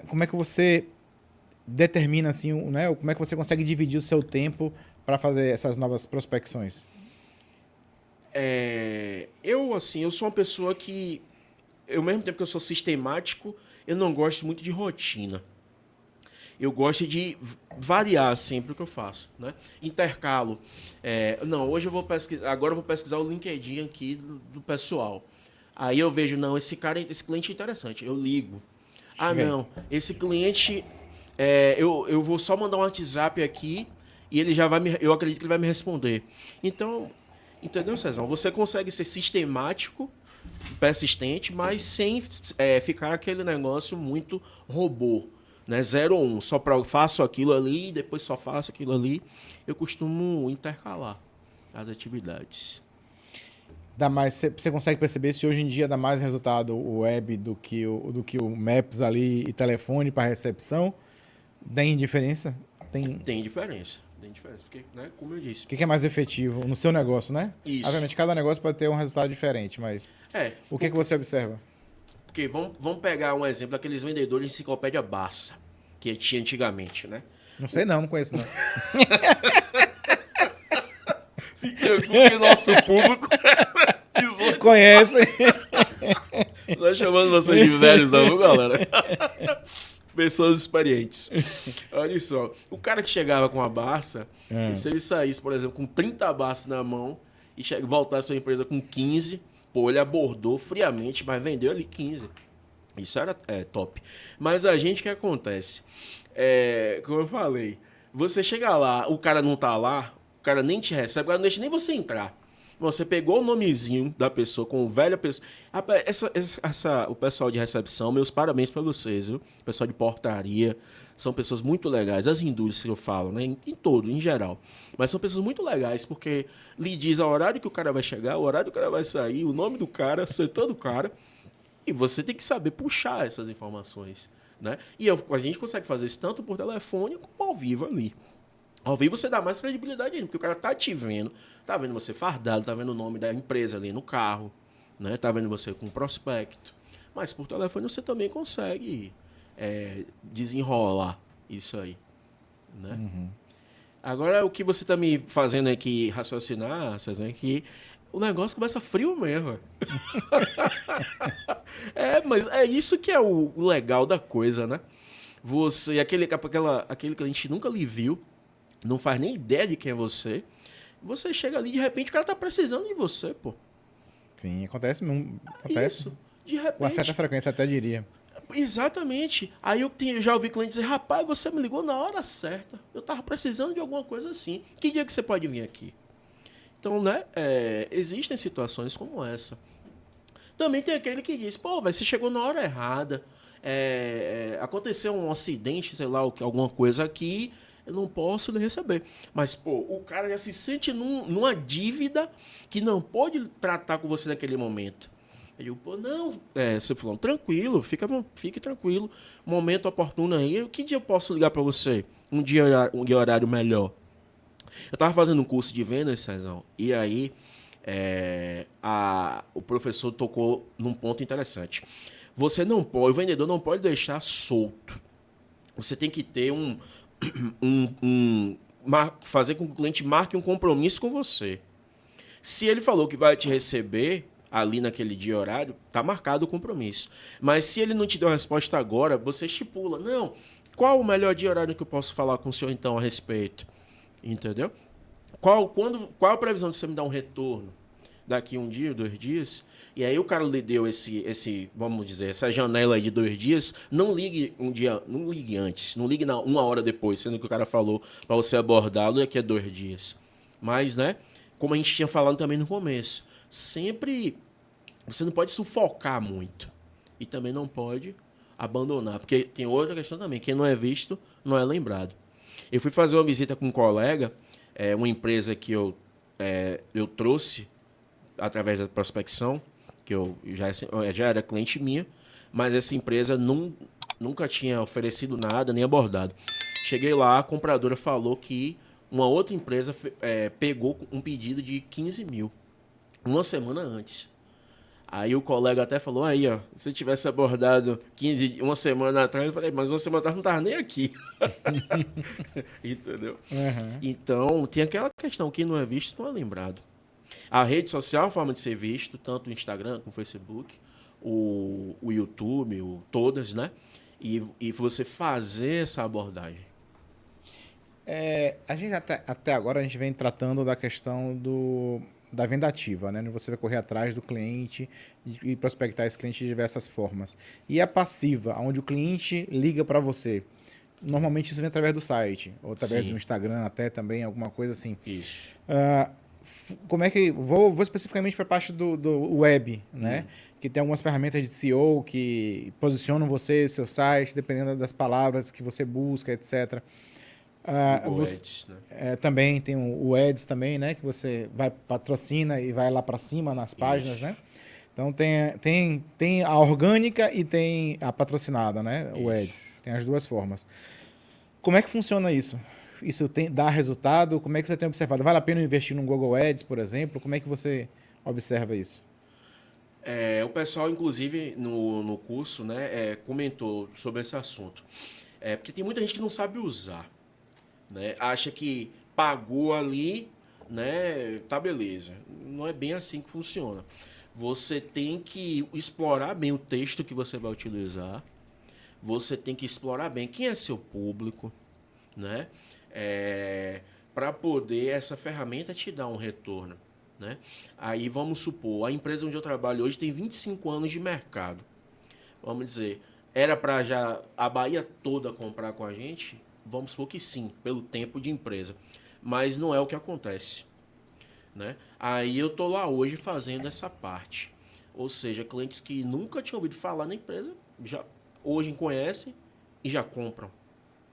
Como é que você determina assim, né? Como é que você consegue dividir o seu tempo para fazer essas novas prospecções? Eu sou uma pessoa que, ao mesmo tempo que eu sou sistemático, eu não gosto muito de rotina. Eu gosto de variar sempre o que eu faço, né? Intercalo. Não, hoje eu vou pesquisar, agora eu vou pesquisar o LinkedIn aqui do pessoal. Aí eu vejo, não, esse cliente é interessante, eu ligo. Chega aí. Não, esse cliente, eu vou só mandar um WhatsApp aqui e ele já eu acredito que ele vai me responder. Então, entendeu, Cezão? Você consegue ser sistemático, persistente, mas sem ficar aquele negócio muito robô, né? 0 ou 1, só faço aquilo ali, depois só faço aquilo ali. Eu costumo intercalar. as atividades. Você consegue perceber se hoje em dia dá mais resultado o web do que o Maps ali e telefone para recepção? Tem diferença? Tem diferença. Tem diferença. Porque, né, como eu disse. O que é mais efetivo no seu negócio, né? Isso. Obviamente, cada negócio pode ter um resultado diferente, mas o que você observa? Porque vamos pegar um exemplo daqueles vendedores de enciclopédia Barça, que tinha antigamente, né? Não sei não conheço não. Fique tranquilo que nosso público conhece. Nós chamamos vocês de velhos, não, viu, galera? Pessoas experientes. Olha só, o cara que chegava com a Barça, se ele saísse, por exemplo, com 30 Barças na mão e voltasse para a empresa com 15, pô, ele abordou friamente, mas vendeu ali 15. Isso era top. Mas a gente, o que acontece? Como eu falei, você chega lá, o cara não tá lá, o cara nem te recebe, o cara não deixa nem você entrar. Você pegou o nomezinho da pessoa, com o velho pessoa. O pessoal de recepção, meus parabéns para vocês, viu? O pessoal de portaria, são pessoas muito legais. As indústrias que eu falo, né? Em todo, em geral. Mas são pessoas muito legais, porque lhe diz o horário que o cara vai chegar, o horário que o cara vai sair, o nome do cara, o setor do cara. E você tem que saber puxar essas informações, né? E a gente consegue fazer isso tanto por telefone como ao vivo ali. Ao vivo você dá mais credibilidade ainda, porque o cara tá te vendo, tá vendo você fardado, tá vendo o nome da empresa ali no carro, né? Tá vendo você com prospecto. Mas por telefone você também consegue desenrolar isso aí, né? Uhum. Agora, o que você tá me fazendo aqui raciocinar, César, é que o negócio começa frio mesmo. Mas é isso que é o legal da coisa, né? Você, aquele cliente nunca lhe viu, não faz nem ideia de quem é você. Você chega ali, de repente, o cara tá precisando de você, pô. Sim, acontece. Isso, de repente. Com uma certa frequência, até diria. Exatamente. Aí eu já ouvi cliente dizer, rapaz, você me ligou na hora certa. Eu tava precisando de alguma coisa assim. Que dia que você pode vir aqui? Então, né, existem situações como essa. Também tem aquele que diz, pô, você chegou na hora errada. Aconteceu um acidente, sei lá, alguma coisa aqui, eu não posso lhe receber. Mas, pô, o cara já se sente numa dívida que não pode tratar com você naquele momento. Eu digo, pô, não, você falou, tranquilo, fique tranquilo, momento oportuno aí, que dia eu posso ligar para você? Um dia horário melhor. Eu estava fazendo um curso de vendas, Cezão, e aí o professor tocou num ponto interessante. O vendedor não pode deixar solto. Você tem que ter fazer com que o cliente marque um compromisso com você. Se ele falou que vai te receber ali naquele dia e horário, tá marcado o compromisso. Mas se ele não te deu a resposta agora, você estipula. Não, qual o melhor dia e horário que eu posso falar com o senhor então a respeito? Entendeu? Qual a previsão de você me dar um retorno? Daqui 1 dia, 2 dias? E aí o cara lhe deu vamos dizer, essa janela aí de 2 dias, não ligue um dia, não ligue antes, não ligue 1 hora depois, sendo que o cara falou para você abordá-lo daqui a 2 dias. Mas, né, como a gente tinha falado também no começo, sempre você não pode sufocar muito. E também não pode abandonar, porque tem outra questão também, quem não é visto não é lembrado. Eu fui fazer uma visita com um colega, uma empresa que eu trouxe através da prospecção, que eu já era cliente minha, mas essa empresa nunca tinha oferecido nada, nem abordado. Cheguei lá, a compradora falou que uma outra empresa pegou um pedido de 15 mil, 1 semana antes. Aí o colega até falou, aí, ó, se eu tivesse abordado 1 semana atrás, eu falei, mas 1 semana atrás não estava nem aqui. Entendeu? Uhum. Então, tem aquela questão, quem não é visto não é lembrado. A rede social é uma forma de ser visto, tanto o Instagram como o Facebook, o YouTube, todas, né? E você fazer essa abordagem. A gente até agora a gente vem tratando da questão da venda ativa, né? Você vai correr atrás do cliente e prospectar esse cliente de diversas formas. E a passiva, onde o cliente liga para você. Normalmente isso vem através do site, ou através do Instagram até também, alguma coisa assim. Isso. Como é que... Vou especificamente para a parte do web, né? Que tem algumas ferramentas de SEO que posicionam você, seu site, dependendo das palavras que você busca, etc. Google Ads, né? Também tem o Ads também, né? Que você patrocina e vai lá para cima nas páginas, Isso. né? Então tem a orgânica e tem a patrocinada, né? O Isso. Ads. Tem as duas formas. Como é que funciona isso? Isso dá resultado? Como é que você tem observado? Vale a pena investir no Google Ads, por exemplo? Como é que você observa isso? O pessoal, inclusive, no curso, né, comentou sobre esse assunto. Porque tem muita gente que não sabe usar, né? Acha que pagou ali, né? Tá beleza. Não é bem assim que funciona. Você tem que explorar bem o texto que você vai utilizar. Você tem que explorar bem quem é seu público, né? Para poder essa ferramenta te dar um retorno, né? Aí vamos supor, a empresa onde eu trabalho hoje tem 25 anos de mercado. Vamos dizer, era para já a Bahia toda comprar com a gente? Vamos supor que sim, pelo tempo de empresa. Mas não é o que acontece, né? Aí eu tô lá hoje fazendo essa parte. Ou seja, clientes que nunca tinham ouvido falar na empresa, já hoje conhecem e já compram,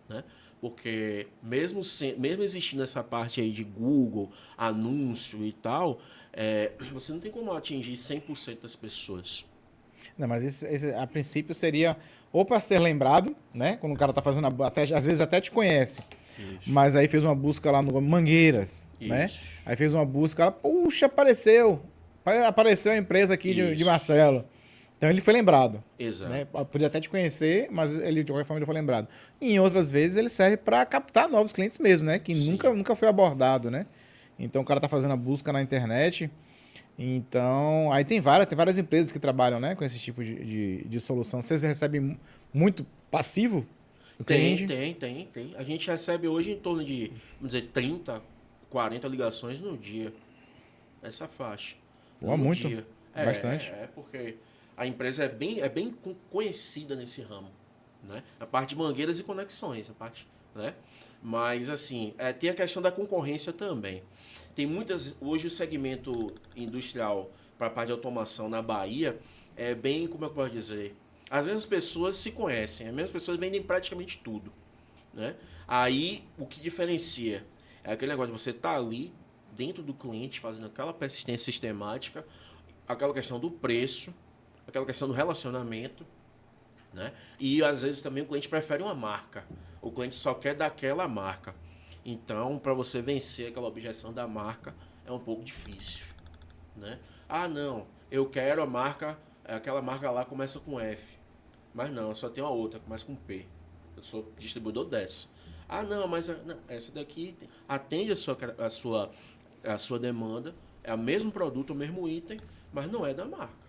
né? Porque mesmo existindo essa parte aí de Google, anúncio e tal, você não tem como atingir 100% das pessoas. Não, mas esse, a princípio seria ou para ser lembrado, né? Quando o cara tá fazendo, até, às vezes até te conhece. Isso. Mas aí fez uma busca lá no Mangueiras, né? Isso. Aí fez uma busca, ela, puxa, apareceu. Apareceu a empresa aqui de Isso. Marcelo. Então ele foi lembrado. Né? Exato. Podia até te conhecer, mas ele de qualquer forma ele foi lembrado. E em outras vezes ele serve para captar novos clientes mesmo, né? Que Sim. nunca foi abordado, né? Então o cara tá fazendo a busca na internet. Então, aí tem várias empresas que trabalham, né, com esse tipo de solução. Vocês recebem muito passivo do cliente? Tem. A gente recebe hoje em torno de, vamos dizer, 30, 40 ligações no dia. Essa faixa. Pô, No muito. dia. Bastante. Porque a empresa é bem conhecida nesse ramo, né? A parte de mangueiras e conexões, a parte, né? Mas, assim, tem a questão da concorrência também. Tem muitas... Hoje o segmento industrial para a parte de automação na Bahia é bem, como é que eu posso dizer? As mesmas pessoas se conhecem, as mesmas pessoas vendem praticamente tudo, né? Aí, o que diferencia é aquele negócio de você estar ali, dentro do cliente, fazendo aquela persistência sistemática, aquela questão do preço, aquela questão do relacionamento, né? E às vezes também o cliente prefere uma marca. O cliente só quer daquela marca. Então, para você vencer aquela objeção da marca, é um pouco difícil, né? Ah, não, eu quero a marca, aquela marca lá começa com F. Mas não, eu só tenho a outra, começa com P. Eu sou distribuidor dessa. Ah, não, mas não, essa daqui atende a sua demanda, é o mesmo produto, o mesmo item, mas não é da marca,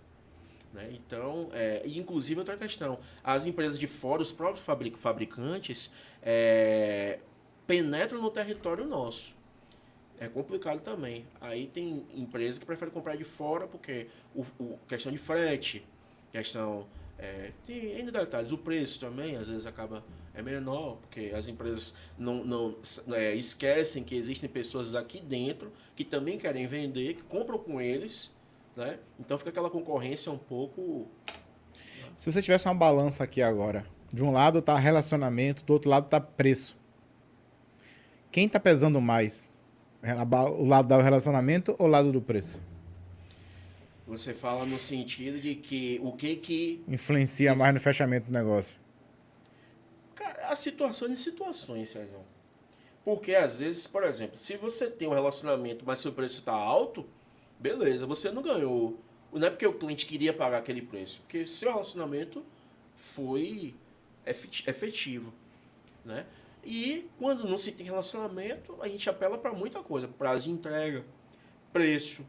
né? Então, e inclusive outra questão, as empresas de fora, os próprios fabricantes, penetram no território nosso. É complicado também. Aí tem empresa que prefere comprar de fora porque questão de frete, questão tem ainda detalhes, o preço também às vezes acaba menor, porque as empresas não esquecem que existem pessoas aqui dentro que também querem vender, que compram com eles, né? Então fica aquela concorrência um pouco. Se você tivesse uma balança aqui agora, de um lado tá relacionamento, do outro lado tá preço. Quem tá pesando mais? O lado do relacionamento ou o lado do preço? Você fala no sentido de que o que Influencia mais no fechamento do negócio. cara, há situações e situações, Sérgio. Porque às vezes, por exemplo, se você tem um relacionamento, mas seu preço está alto, beleza, você não ganhou. Não é porque o cliente queria pagar aquele preço, porque seu relacionamento foi efetivo, né? E quando não se tem relacionamento, a gente apela para muita coisa, prazo de entrega, preço,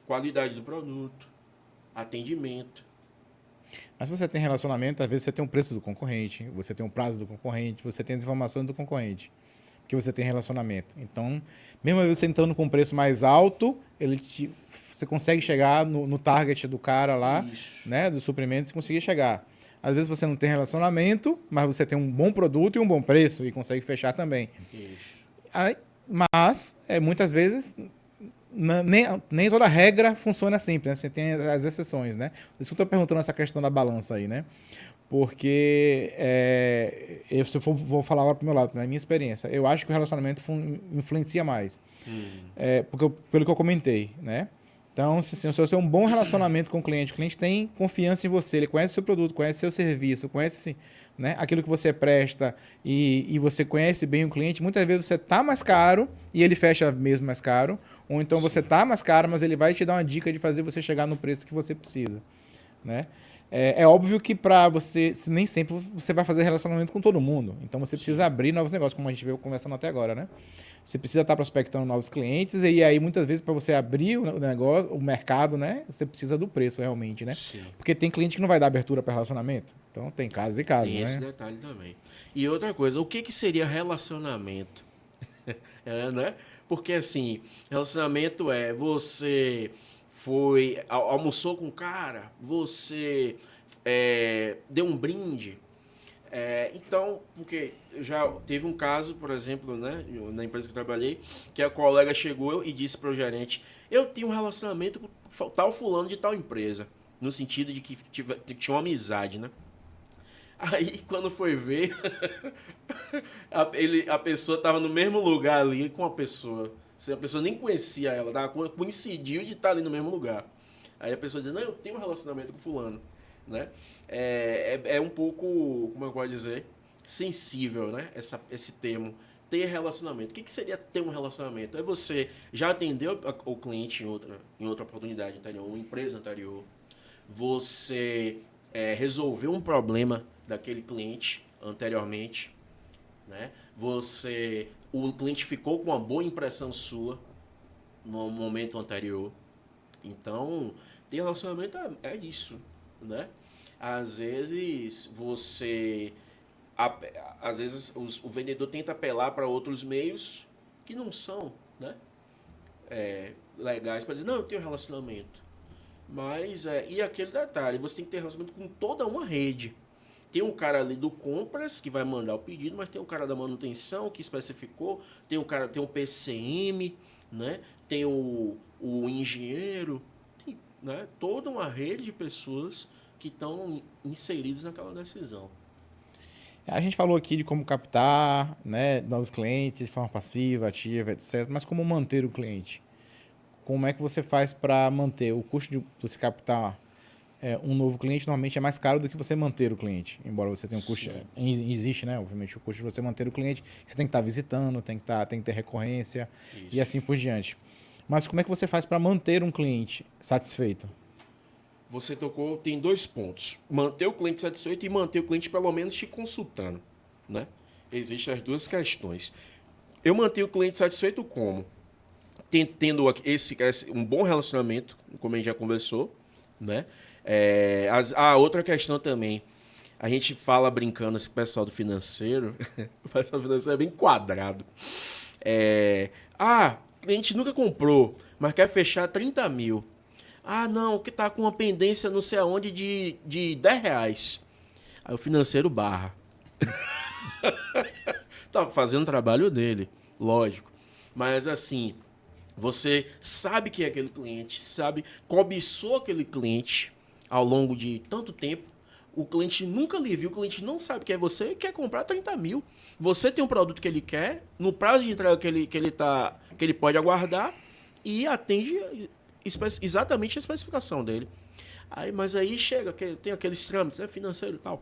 qualidade do produto, atendimento. Mas se você tem relacionamento, às vezes você tem um preço do concorrente, você tem um prazo do concorrente, você tem as informações do concorrente, porque você tem relacionamento. Então, mesmo você entrando com um preço mais alto, você consegue chegar no target do cara lá, Isso. né, dos suprimentos, e conseguir chegar. Às vezes você não tem relacionamento, mas você tem um bom produto e um bom preço e consegue fechar também. Isso. Mas, muitas vezes, nem toda regra funciona sempre, né? Você tem as exceções, né? Por isso que eu estou perguntando essa questão da balança aí, né? Porque, se eu vou falar agora pro meu lado, na minha experiência, eu acho que o relacionamento influencia mais. Pelo que eu comentei, né? Então, se você tem um bom relacionamento com o cliente tem confiança em você, ele conhece o seu produto, conhece o seu serviço, conhece, né, aquilo que você presta e você conhece bem o cliente, muitas vezes você tá mais caro e ele fecha mesmo mais caro, ou então você tá mais caro, mas ele vai te dar uma dica de fazer você chegar no preço que você precisa, né? É óbvio que para você, nem sempre você vai fazer relacionamento com todo mundo. Então você precisa abrir novos negócios, como a gente veio conversando até agora, né? Você precisa estar prospectando novos clientes e aí muitas vezes para você abrir o negócio, o mercado, né? Você precisa do preço realmente, né? Sim. Porque tem cliente que não vai dar abertura para relacionamento. Então tem casos e casos, Tem esse né? detalhe também. E outra coisa, o que, que seria relacionamento? Né? Porque assim, relacionamento é você almoçou com o cara, você deu um brinde. Então, porque já teve um caso, por exemplo, né, na empresa que eu trabalhei, que a colega chegou e disse para o gerente: eu tenho um relacionamento com tal fulano de tal empresa. No sentido de que tinha uma amizade, né? Aí, quando foi ver, a pessoa estava no mesmo lugar ali com a pessoa. A pessoa nem conhecia ela, coincidiu de estar ali no mesmo lugar. Aí a pessoa diz: não, eu tenho um relacionamento com fulano. Né? É um pouco, como eu posso dizer, sensível, né? Esse termo, ter relacionamento. O que seria ter um relacionamento? É você já atendeu o cliente em outra oportunidade anterior, uma empresa anterior. Você resolveu um problema daquele cliente anteriormente, né? O cliente ficou com uma boa impressão sua no momento anterior. Então, ter relacionamento é isso, né? Às vezes às vezes o vendedor tenta apelar para outros meios que não são, né? Legais para dizer: não, eu tenho relacionamento. Mas, e aquele detalhe, você tem que ter relacionamento com toda uma rede. Tem um cara ali do compras que vai mandar o pedido, mas tem um cara da manutenção que especificou, tem um PCM, né? Tem o engenheiro, tem, né? Toda uma rede de pessoas que estão inseridas naquela decisão. A gente falou aqui de como captar, né, novos clientes de forma passiva, ativa, etc. Mas como manter o cliente? Como é que você faz para manter? O custo de você captar um novo cliente normalmente é mais caro do que você manter o cliente. Embora você tenha um custo. Sim. Existe, né? Obviamente, o custo de você manter o cliente. Você tem que estar visitando, tem que ter recorrência e Isso. assim por diante. Mas como é que você faz para manter um cliente satisfeito? Você tem dois pontos: manter o cliente satisfeito e manter o cliente pelo menos te consultando, né? Existem as duas questões. Eu mantenho o cliente satisfeito como? Tendo um bom relacionamento, como a gente já conversou, né? Outra questão também, a gente fala brincando esse pessoal do financeiro, o pessoal do financeiro é bem quadrado. A gente nunca comprou, mas quer fechar 30 mil. Ah, não, que tá com uma pendência não sei aonde de 10 reais. Aí o financeiro barra. Tá fazendo o trabalho dele, lógico. Mas assim, você sabe que é aquele cliente, cobiçou aquele cliente ao longo de tanto tempo. O cliente nunca lhe viu, o cliente não sabe que é você e quer comprar 30 mil. Você tem um produto que ele quer, no prazo de entrega que ele pode aguardar e atende exatamente a especificação dele. Mas aí chega, tem aqueles trâmites, né, financeiro e tal.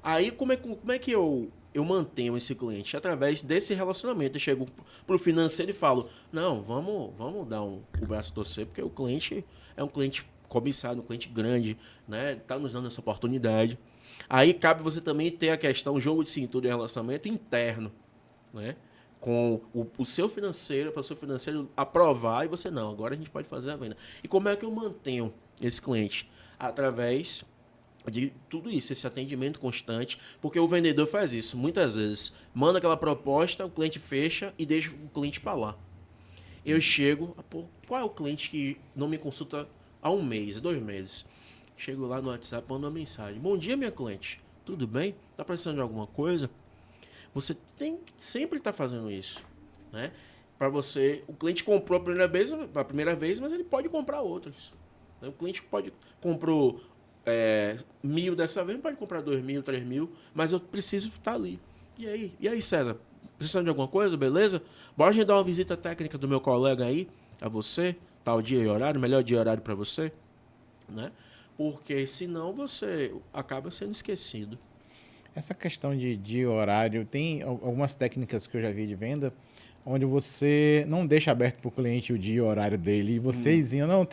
Aí como é que eu mantenho esse cliente? Através desse relacionamento. Eu chego pro financeiro e falo: não, vamos dar o braço a torcer, porque o cliente é um cliente cobiçado, um cliente grande, né? Tá nos dando essa oportunidade. Aí cabe você também ter a questão, jogo de cintura e relacionamento interno, né? Com o seu financeiro, para o seu financeiro aprovar e você não. Agora a gente pode fazer a venda. E como é que eu mantenho esse cliente? Através de tudo isso, esse atendimento constante, porque o vendedor faz isso. Muitas vezes manda aquela proposta, o cliente fecha e deixa o cliente para lá. Eu chego, qual é o cliente que não me consulta há um mês, 2 meses? Chego lá no WhatsApp, mando uma mensagem: bom dia, minha cliente, tudo bem? Tá precisando de alguma coisa? Você tem que sempre estar fazendo isso, né? Para você, o cliente comprou a primeira vez, mas ele pode comprar outros. O cliente comprou 1.000 dessa vez, pode comprar 2.000, 3.000, mas eu preciso estar ali. E aí, César? Precisando de alguma coisa, beleza? Bora agendar uma visita técnica do meu colega aí, a você, tal dia e horário, melhor dia e horário para você, né? Porque senão você acaba sendo esquecido. Essa questão de dia e horário, tem algumas técnicas que eu já vi de venda, onde você não deixa aberto para o cliente o dia e o horário dele, e vocês iam, não,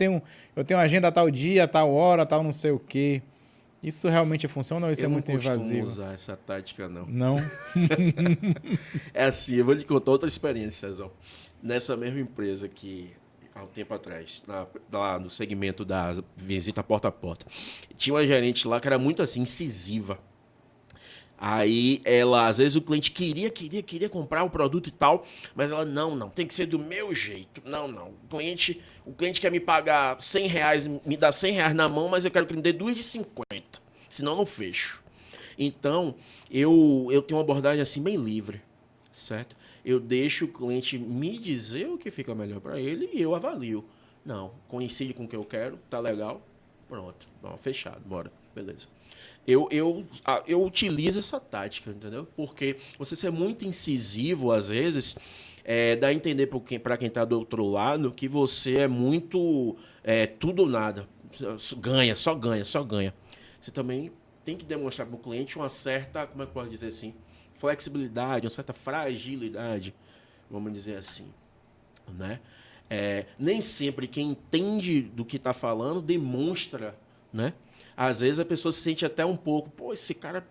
eu tenho agenda tal dia, tal hora, tal não sei o quê. Isso realmente funciona ou isso Eu é não muito costumo invasivo? usar essa tática, não. Não? É assim, eu vou lhe contar outra experiência, Cezão. Nessa mesma empresa que, há um tempo atrás, lá no segmento da visita porta a porta, tinha uma gerente lá que era muito assim, incisiva. Aí ela, às vezes o cliente queria comprar o produto e tal, mas ela, não, tem que ser do meu jeito. Não. O cliente quer me pagar R$ 100, me dá R$ 100 na mão, mas eu quero que ele me dê 2,50. Senão eu não fecho. Então, eu tenho uma abordagem assim bem livre, certo? Eu deixo o cliente me dizer o que fica melhor para ele e eu avalio. Não, coincide com o que eu quero, tá legal, pronto, fechado, bora, beleza. Eu utilizo essa tática, entendeu? Porque você ser muito incisivo, às vezes, dá a entender para quem está do outro lado que você é muito tudo ou nada. Ganha, só ganha, só ganha. Você também tem que demonstrar para o cliente uma certa, como é que eu posso dizer assim, flexibilidade, uma certa fragilidade, vamos dizer assim, né? Nem sempre quem entende do que está falando demonstra, né? Às vezes a pessoa se sente até um pouco, pô, esse cara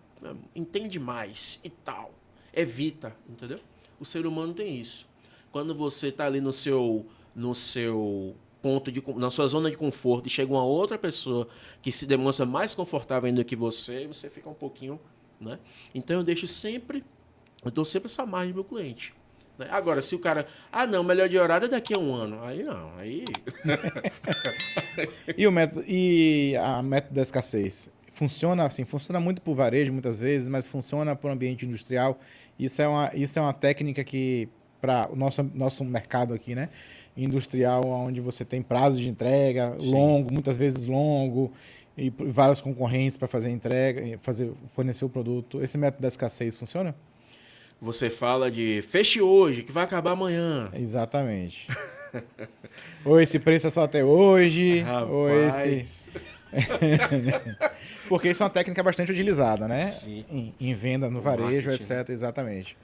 entende mais e tal. Evita, entendeu? O ser humano tem isso. Quando você está ali no seu na sua zona de conforto e chega uma outra pessoa que se demonstra mais confortável ainda que você fica um pouquinho, né? Então eu dou sempre essa margem pro meu cliente. Né? Agora, se o cara, não, melhor de horário é daqui a um ano. Aí não, aí. E a método da escassez? Funciona assim, funciona muito para o varejo muitas vezes, mas funciona para o ambiente industrial. Isso é uma técnica que, para o nosso mercado aqui, né? Industrial, onde você tem prazo de entrega Sim. longo, muitas vezes longo, e vários concorrentes para fazer entrega, fornecer o produto. Esse método da escassez funciona? Você fala de feche hoje, que vai acabar amanhã. Exatamente. Ou esse preço é só até hoje, ou esse. Rapaz. Porque isso é uma técnica bastante utilizada, né? Sim. Em venda, no O varejo, marketing, né? etc. Exatamente.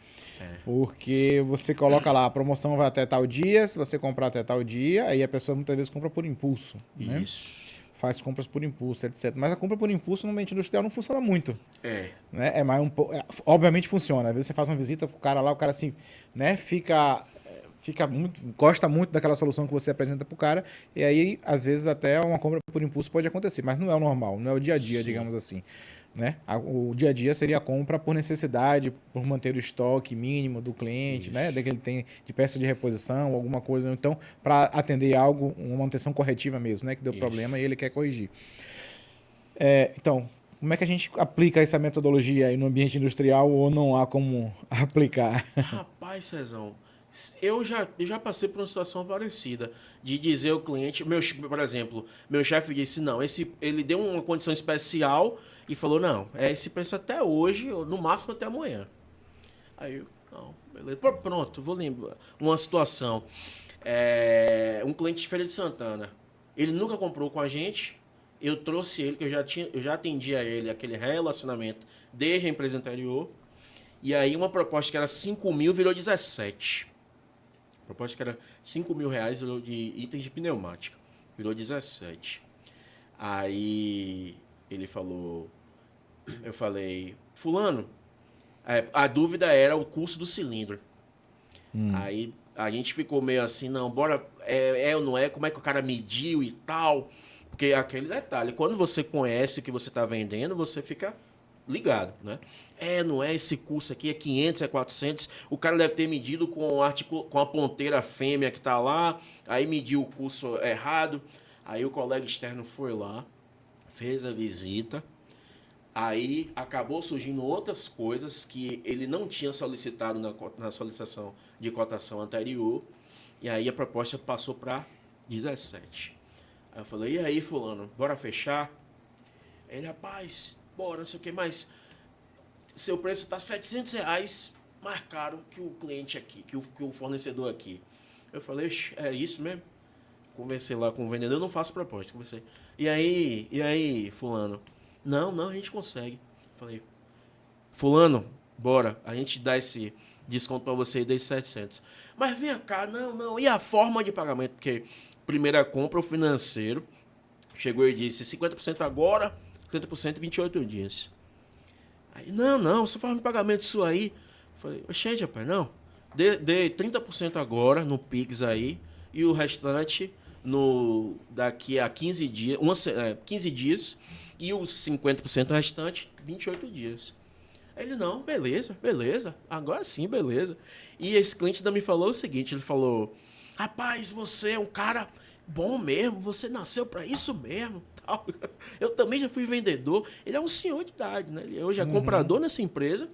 Porque você coloca lá, a promoção vai até tal dia, se você comprar até tal dia, aí a pessoa muitas vezes compra por impulso, né? Isso. Faz compras por impulso, etc. Mas a compra por impulso no ambiente industrial não funciona muito, É. né? É mais um pouco. Obviamente funciona. Às vezes você faz uma visita pro cara lá, o cara assim, né? Fica muito, gosta muito daquela solução que você apresenta pro cara, e aí, às vezes, até uma compra por impulso pode acontecer, mas não é o normal, não é o dia a dia, Sim. digamos assim. Né? O dia a dia seria a compra por necessidade, por manter o estoque mínimo do cliente, né? Isso. Daquele ele tem de peça de reposição, alguma coisa, então, para atender algo, uma manutenção corretiva mesmo, né? Que deu Isso. problema e ele quer corrigir. Então, como é que a gente aplica essa metodologia aí no ambiente industrial ou não há como aplicar? Rapaz, Cezão, eu já passei por uma situação parecida. De dizer ao cliente, por exemplo, meu chefe disse, não, ele deu uma condição especial e falou, não, é esse preço até hoje, ou no máximo até amanhã. Aí eu, não, beleza. Pô, pronto, vou lembrar. Uma situação. Um cliente de Feira de Santana. Ele nunca comprou com a gente. Eu trouxe ele, que eu já atendi a ele aquele relacionamento desde a empresa anterior. E aí uma proposta que era 5.000 virou 17. Proposta que era R$ 5.000 virou de itens de pneumática. Virou 17. Aí ele falou. Eu falei, fulano, a dúvida era o custo do cilindro. Aí a gente ficou meio assim, não, bora, ou não é, como é que o cara mediu e tal. Porque aquele detalhe, quando você conhece o que você está vendendo, você fica ligado, né? Não é esse curso aqui, é 500, é 400. O cara deve ter medido com a ponteira fêmea que tá lá, aí mediu o curso errado. Aí o colega externo foi lá, fez a visita, aí acabou surgindo outras coisas que ele não tinha solicitado na solicitação de cotação anterior, e aí a proposta passou para 17. Aí eu falei, e aí fulano, bora fechar? Ele, rapaz, bora, não sei o que, mas seu preço tá R$ 700 mais caro que o cliente aqui, que o fornecedor aqui. Eu falei, é isso mesmo? Conversei lá com o vendedor, eu não faço proposta, conversei. E aí, fulano? Não, a gente consegue. Falei, fulano, bora, a gente dá esse desconto para você e desses 700. Mas vem cá, não, e a forma de pagamento? Porque primeira compra, o financeiro chegou e disse 50% agora, 50% em 28 dias. Aí, não, você faz um pagamento disso aí. Falei, gente, rapaz, não. Dê 30% agora no Pix aí e o restante daqui a 15 dias, 15 dias e os 50% restante, 28 dias. Aí ele, não, beleza, agora sim, beleza. E esse cliente ainda me falou o seguinte, ele falou, rapaz, você é um cara bom mesmo, você nasceu para isso mesmo. Tal. Eu também já fui vendedor. Ele é um senhor de idade, né? Ele hoje é comprador nessa empresa,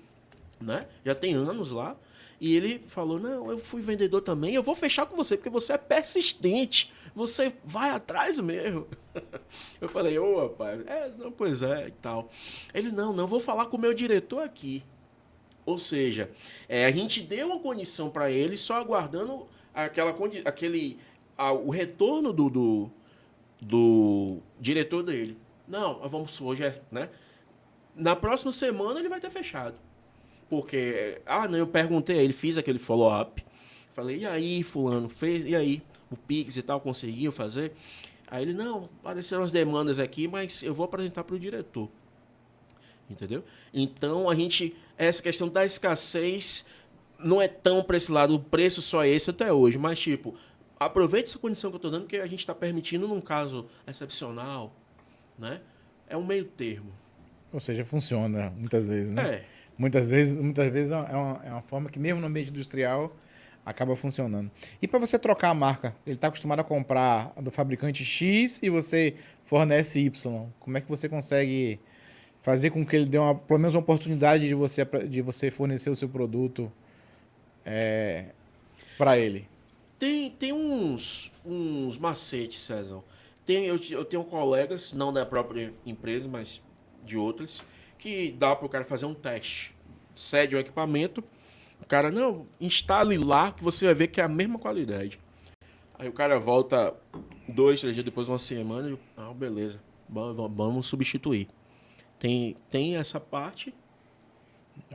né? Já tem anos lá. E ele falou, não, eu fui vendedor também, eu vou fechar com você, porque você é persistente. Você vai atrás mesmo. Eu falei, ô, rapaz, não, pois é, e tal. Ele, não, vou falar com o meu diretor aqui. Ou seja, a gente deu uma condição para ele, só aguardando o retorno do diretor dele. Não, vamos hoje, né? Na próxima semana ele vai ter fechado. Porque, não, eu perguntei a ele, fiz aquele follow-up. Falei, e aí, fulano, fez? E aí? O Pix e tal, conseguiu fazer? Aí ele, não, apareceram as demandas aqui, mas eu vou apresentar para o diretor. Entendeu? Então, essa questão da escassez não é tão para esse lado, o preço só é esse até hoje, mas tipo, aproveite essa condição que eu estou dando, que a gente está permitindo num caso excepcional, né? É um meio termo. Ou seja, funciona muitas vezes, né? É. Muitas vezes é uma forma que mesmo no ambiente industrial acaba funcionando. E para você trocar a marca, ele está acostumado a comprar do fabricante X e você fornece Y. Como é que você consegue fazer com que ele dê pelo menos uma oportunidade de você fornecer o seu produto para ele? Tem uns macetes, César. Eu tenho colegas, não da própria empresa, mas de outras, que dá para o cara fazer um teste. Cede o equipamento, o cara, não, instale lá que você vai ver que é a mesma qualidade. Aí o cara volta 2, 3 dias depois, uma semana, e beleza, vamos substituir. Tem essa parte.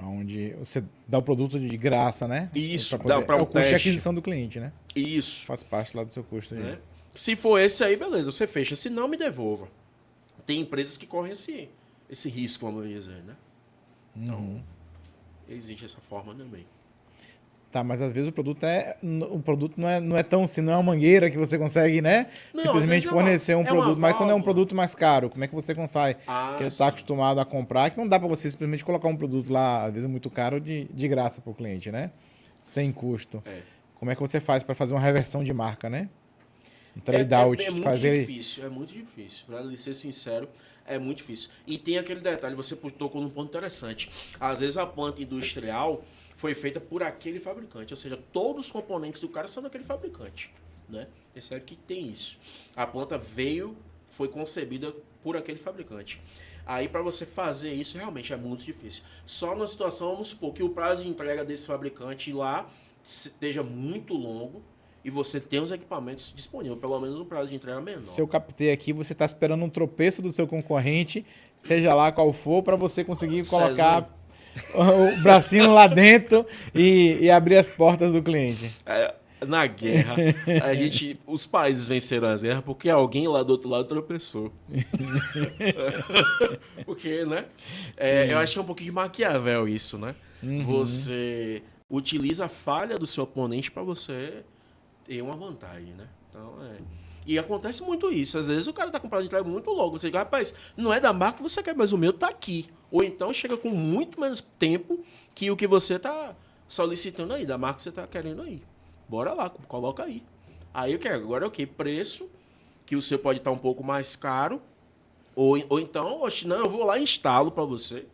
Onde você dá o produto de graça, né? Isso, Pra dá para é um o custo de teste. aquisição do cliente, né? Isso. Faz parte lá do seu custo. Né? Se for esse aí, beleza, você fecha. Se não, me devolva. Tem empresas que correm esse risco, vamos dizer, né? Então, existe essa forma também. Tá, mas às vezes o produto não é tão assim, não é uma mangueira que você consegue, né? Não, às Simplesmente vezes fornecer um é uma produto, mas quando é um válvula. produto mais caro, como é que você faz? Que ele Sim. está acostumado a comprar, que não dá para você simplesmente colocar um produto lá, às vezes muito caro, de graça para o cliente, né? Sem custo. Como é que você faz para fazer uma reversão de marca, né? Um trade out, muito difícil, é muito difícil. Para lhe ser sincero, é muito difícil. E tem aquele detalhe, você tocou num ponto interessante. Às vezes a planta industrial foi feita por aquele fabricante, ou seja, todos os componentes do cara são daquele fabricante, né? Percebe que tem isso. A planta foi concebida por aquele fabricante. Aí para você fazer isso realmente é muito difícil. Só na situação, vamos supor que o prazo de entrega desse fabricante lá esteja muito longo e você tem os equipamentos disponíveis, pelo menos um prazo de entrega menor. Se eu captei aqui, você está esperando um tropeço do seu concorrente, seja lá qual for, para você conseguir colocar o bracinho lá dentro e abrir as portas do cliente. Na guerra, os países venceram as guerras porque alguém lá do outro lado tropeçou. Porque, né? Eu acho que é um pouquinho de Maquiavel isso, né? Você utiliza a falha do seu oponente para você ter uma vantagem, né? Então, E acontece muito isso. Às vezes o cara tá com prazo de entrega muito longo. Você diz, rapaz, não é da marca que você quer, mas o meu tá aqui. Ou então chega com muito menos tempo que o que você tá solicitando aí, da marca que você tá querendo aí. Bora lá, coloca aí. Aí eu quero. Agora é o quê? Preço, que o seu pode estar um pouco mais caro. Ou então, não, eu vou lá e instalo para você.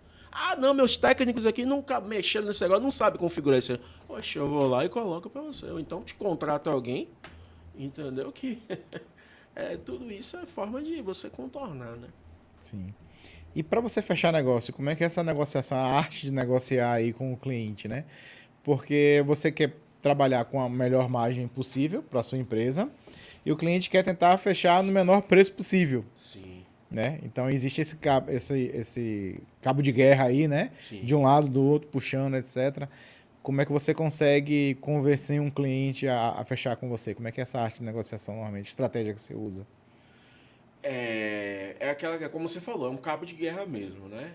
Não, meus técnicos aqui nunca mexeram nesse negócio, não sabem configurar isso. Poxa, eu vou lá e coloco para você. Ou então te contrato alguém, entendeu? Que tudo isso é forma de você contornar, né? Sim. E para você fechar negócio, como é que é essa negociação, a arte de negociar aí com o cliente, né? Porque você quer trabalhar com a melhor margem possível para sua empresa e o cliente quer tentar fechar no menor preço possível, Sim, né? Então existe esse cabo de guerra aí, né? sim. De um lado, do outro, puxando, etc. Como é que você consegue convencer um cliente a fechar com você? Como é que é essa arte de negociação normalmente, estratégia que você usa? É aquela que, como você falou, é um cabo de guerra mesmo, né?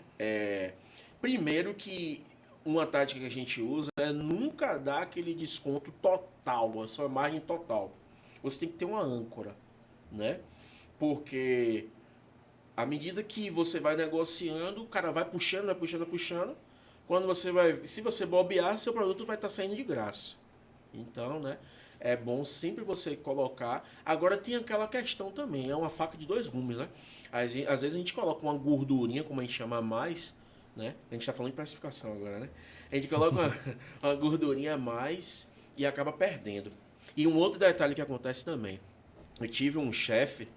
Primeiro que uma tática que a gente usa é nunca dar aquele desconto total, a sua margem total. Você tem que ter uma âncora, né? Porque à medida que você vai negociando, o cara vai puxando, vai puxando, vai puxando. Quando você vai, se você bobear, seu produto vai estar saindo de graça. Então, né? É bom sempre você colocar. Agora tem aquela questão também, é uma faca de dois gumes, né? Às vezes a gente coloca uma gordurinha, como a gente chama a mais, né? A gente tá falando de precificação agora, né? A gente coloca uma gordurinha a mais e acaba perdendo. E um outro detalhe que acontece também. Eu tive um chefe,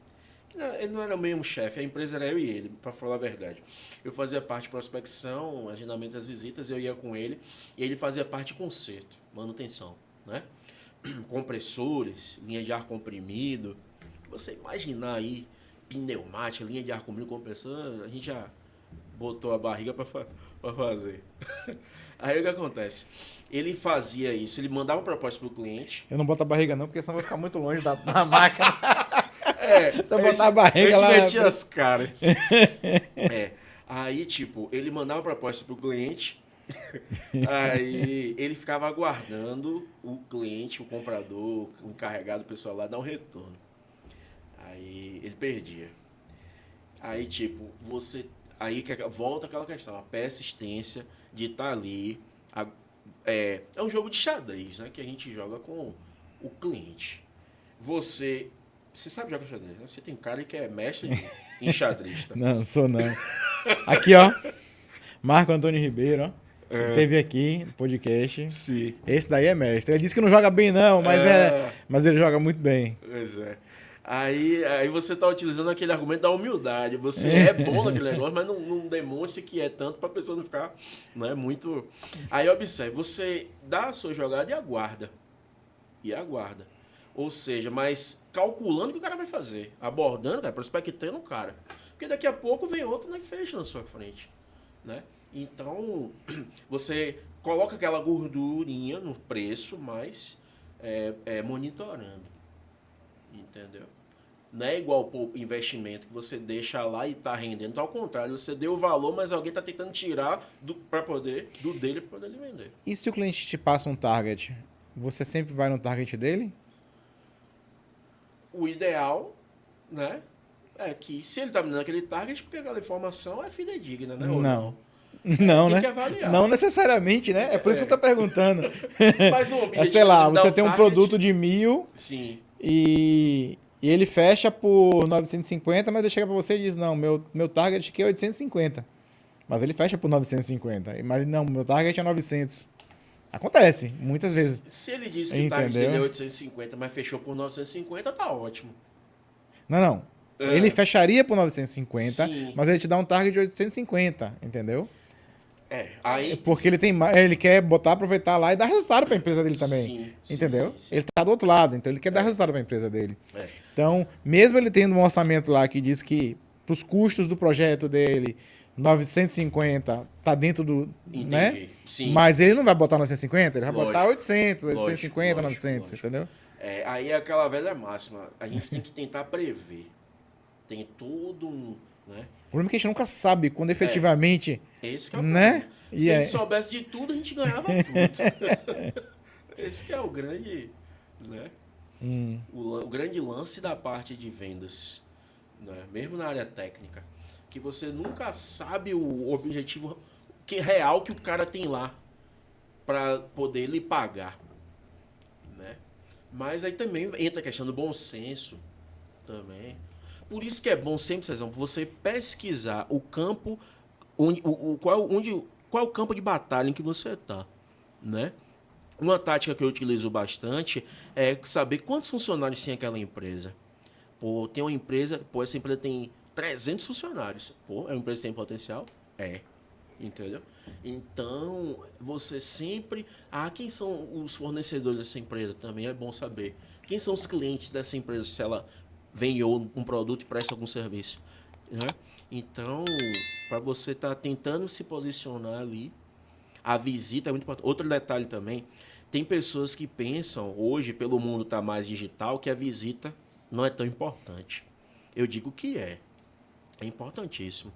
ele não era meio um chefe, a empresa era eu e ele, para falar a verdade. Eu fazia parte de prospecção, agendamento das visitas, eu ia com ele, e ele fazia parte de conserto, manutenção, né? Compressores, linha de ar comprimido. Você imaginar aí, pneumática, linha de ar comprimido, compressor, a gente já botou a barriga para fazer. Aí o que acontece? Ele fazia isso, ele mandava uma proposta pro cliente. Eu não boto a barriga não, porque senão vai ficar muito longe da máquina. Se eu A botar a gente, a barriga gente lá na metia frente. as caras. Aí, tipo, ele mandava uma proposta pro cliente. Aí ele ficava aguardando o cliente, o comprador, o encarregado, o pessoal lá dar um retorno. Aí ele perdia. Aí, tipo, você. Aí volta aquela questão, a persistência de estar ali. É um jogo de xadrez, né? Que a gente joga com o cliente. Você. Você sabe jogar xadrez, né? Você tem cara que é mestre em xadrez, tá? Não, sou não. Aqui, ó. Marco Antônio Ribeiro, ó. Ele teve aqui no podcast. Sim. Esse daí é mestre. Ele disse que não joga bem, não, É, mas ele joga muito bem. pois é. Aí você tá utilizando aquele argumento da humildade. Você é bom naquele negócio, mas não demonstre que é tanto pra pessoa não ficar, né, muito. Aí observe, você dá a sua jogada e aguarda. E aguarda. Ou seja, mas calculando o que o cara vai fazer. Abordando, cara, prospectando o cara. Porque daqui a pouco vem outro e fecha na sua frente. Né? Então, você coloca aquela gordurinha no preço, mas monitorando. Entendeu? Não é igual o investimento que você deixa lá e está rendendo. Ao contrário, você deu o valor, mas alguém está tentando tirar do dele para poder ele vender. E se o cliente te passa um target, você sempre vai no target dele? O ideal, né, é que se ele está me dando aquele target, porque aquela informação é fidedigna, né? Ou Não. não? Não, Tem né? que avaliar. Não necessariamente, né? É por isso que eu tô perguntando. Mas o objetivo Sei lá, de dar você o tem um target... produto de 1.000 Sim. e ele fecha por 950, mas ele chega pra você e diz, não, meu target aqui é 850. Mas ele fecha por 950. Mas não, meu target é 900. Acontece, muitas vezes. Se ele disse que o target dele é Entendeu? 850, mas fechou por 950, tá ótimo. Não. Ele fecharia por 950, Sim. mas ele te dá um target de 850, entendeu? Aí... Porque ele quer aproveitar lá e dar resultado para a empresa dele também. Sim, Entendeu? sim. Ele tá do outro lado, então ele quer dar resultado para a empresa dele. É. Então, mesmo ele tendo um orçamento lá que diz que para os custos do projeto dele, 950 tá dentro do, Entendi. né? Sim. Mas ele não vai botar 950, ele vai Lógico. botar 800, 850, Lógico, 900, entendeu? Aí é aquela velha máxima. A gente tem que tentar prever. Tem todo um... Né? O problema é que a gente nunca sabe quando efetivamente, Esse que é o né? problema. Se a gente soubesse de tudo, a gente ganhava tudo. Esse que é o grande... Né? O grande lance da parte de vendas. Né? Mesmo na área técnica. Que você nunca sabe o objetivo real que o cara tem lá para poder lhe pagar. Né? Mas aí também entra a questão do bom senso também. Por isso que é bom sempre, Cezão, você pesquisar o campo, qual é o campo de batalha em que você está, né? Uma tática que eu utilizo bastante é saber quantos funcionários tem aquela empresa. Pô, tem uma empresa, essa empresa tem 300 funcionários. Pô, é uma empresa que tem potencial? É. Entendeu? Então, você sempre... quem são os fornecedores dessa empresa? Também é bom saber. Quem são os clientes dessa empresa, se ela vende um produto e presta algum serviço? Né? Então, para você estar tentando se posicionar ali, a visita é muito importante. Outro detalhe também, tem pessoas que pensam, hoje, pelo mundo estar mais digital, que a visita não é tão importante. Eu digo que é. É importantíssimo.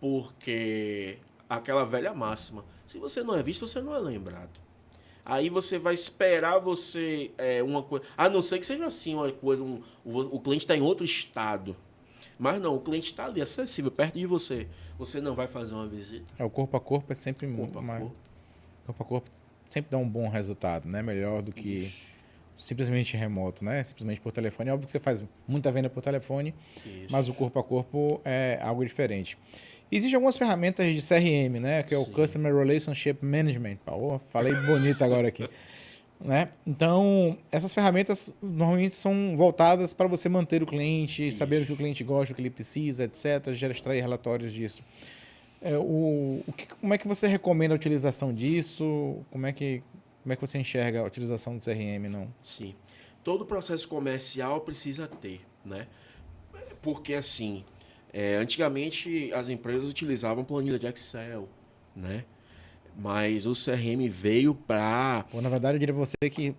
Porque aquela velha máxima, se você não é visto, você não é lembrado. Aí você vai esperar uma coisa... A não ser que seja assim, uma coisa... o cliente está em outro estado. Mas não, o cliente está ali, acessível, perto de você. Você não vai fazer uma visita. O corpo a corpo é sempre Corpo a corpo. Corpo a corpo sempre dá um bom resultado, né? Melhor do que Isso. simplesmente remoto, né? Simplesmente por telefone. É óbvio que você faz muita venda por telefone, Isso. mas o corpo a corpo é algo diferente. Existem algumas ferramentas de CRM, né? Que é o Sim. Customer Relationship Management. Falei bonito agora aqui. Né? Então, essas ferramentas normalmente são voltadas para você manter o cliente, saber o que o cliente gosta, o que ele precisa, etc. Já extrair relatórios disso. Como é que você recomenda a utilização disso? Como é que você enxerga a utilização do CRM? Não? Sim. Todo processo comercial precisa ter, né? Porque assim, antigamente as empresas utilizavam planilha de Excel, né? Mas o CRM veio para... Na verdade, eu diria pra você que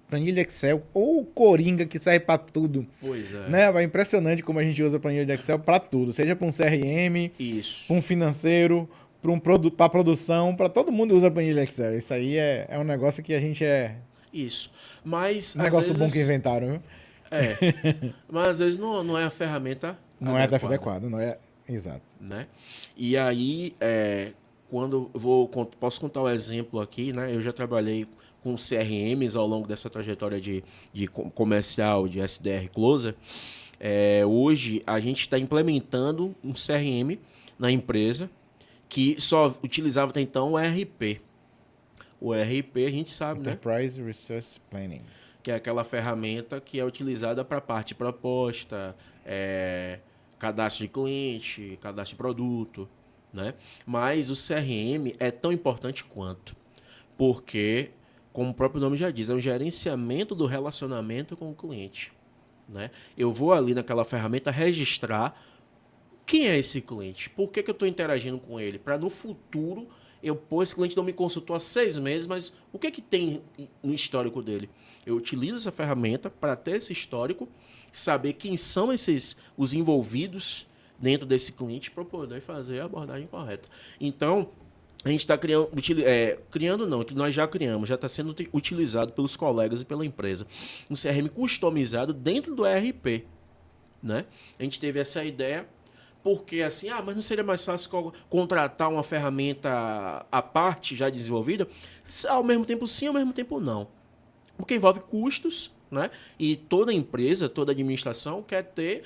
planilha Excel ou Coringa que serve para tudo. Pois é. Né? É impressionante como a gente usa a planilha de Excel para tudo. Seja para um CRM, para um financeiro, para produção, para todo mundo usa a planilha Excel. Isso aí é um negócio que a gente Isso. Mas um negócio às vezes... bom que inventaram, viu? Mas às vezes não é a ferramenta não adequada. É adequado, não é. Exato. Né? E aí, quando posso contar um exemplo aqui, né? Eu já trabalhei com CRMs ao longo dessa trajetória de comercial, de SDR Closer. Hoje, a gente está implementando um CRM na empresa que só utilizava até então o ERP. O ERP, a gente sabe, Enterprise Resource Planning. Que é aquela ferramenta que é utilizada para a parte de proposta, cadastro de cliente, cadastro de produto, né? Mas o CRM é tão importante quanto, porque, como o próprio nome já diz, é um gerenciamento do relacionamento com o cliente, né? Eu vou ali naquela ferramenta registrar quem é esse cliente, por que eu estou interagindo com ele, para no futuro esse cliente não me consultou há 6 meses, mas o que tem no histórico dele? Eu utilizo essa ferramenta para ter esse histórico, saber quem são os envolvidos dentro desse cliente para poder fazer a abordagem correta. Então, a gente está criando não, que nós já criamos, já está sendo utilizado pelos colegas e pela empresa. Um CRM customizado dentro do ERP. Né? A gente teve essa ideia porque assim, mas não seria mais fácil contratar uma ferramenta à parte já desenvolvida? Ao mesmo tempo sim, ao mesmo tempo não. Porque envolve custos, né? E toda empresa, toda administração quer ter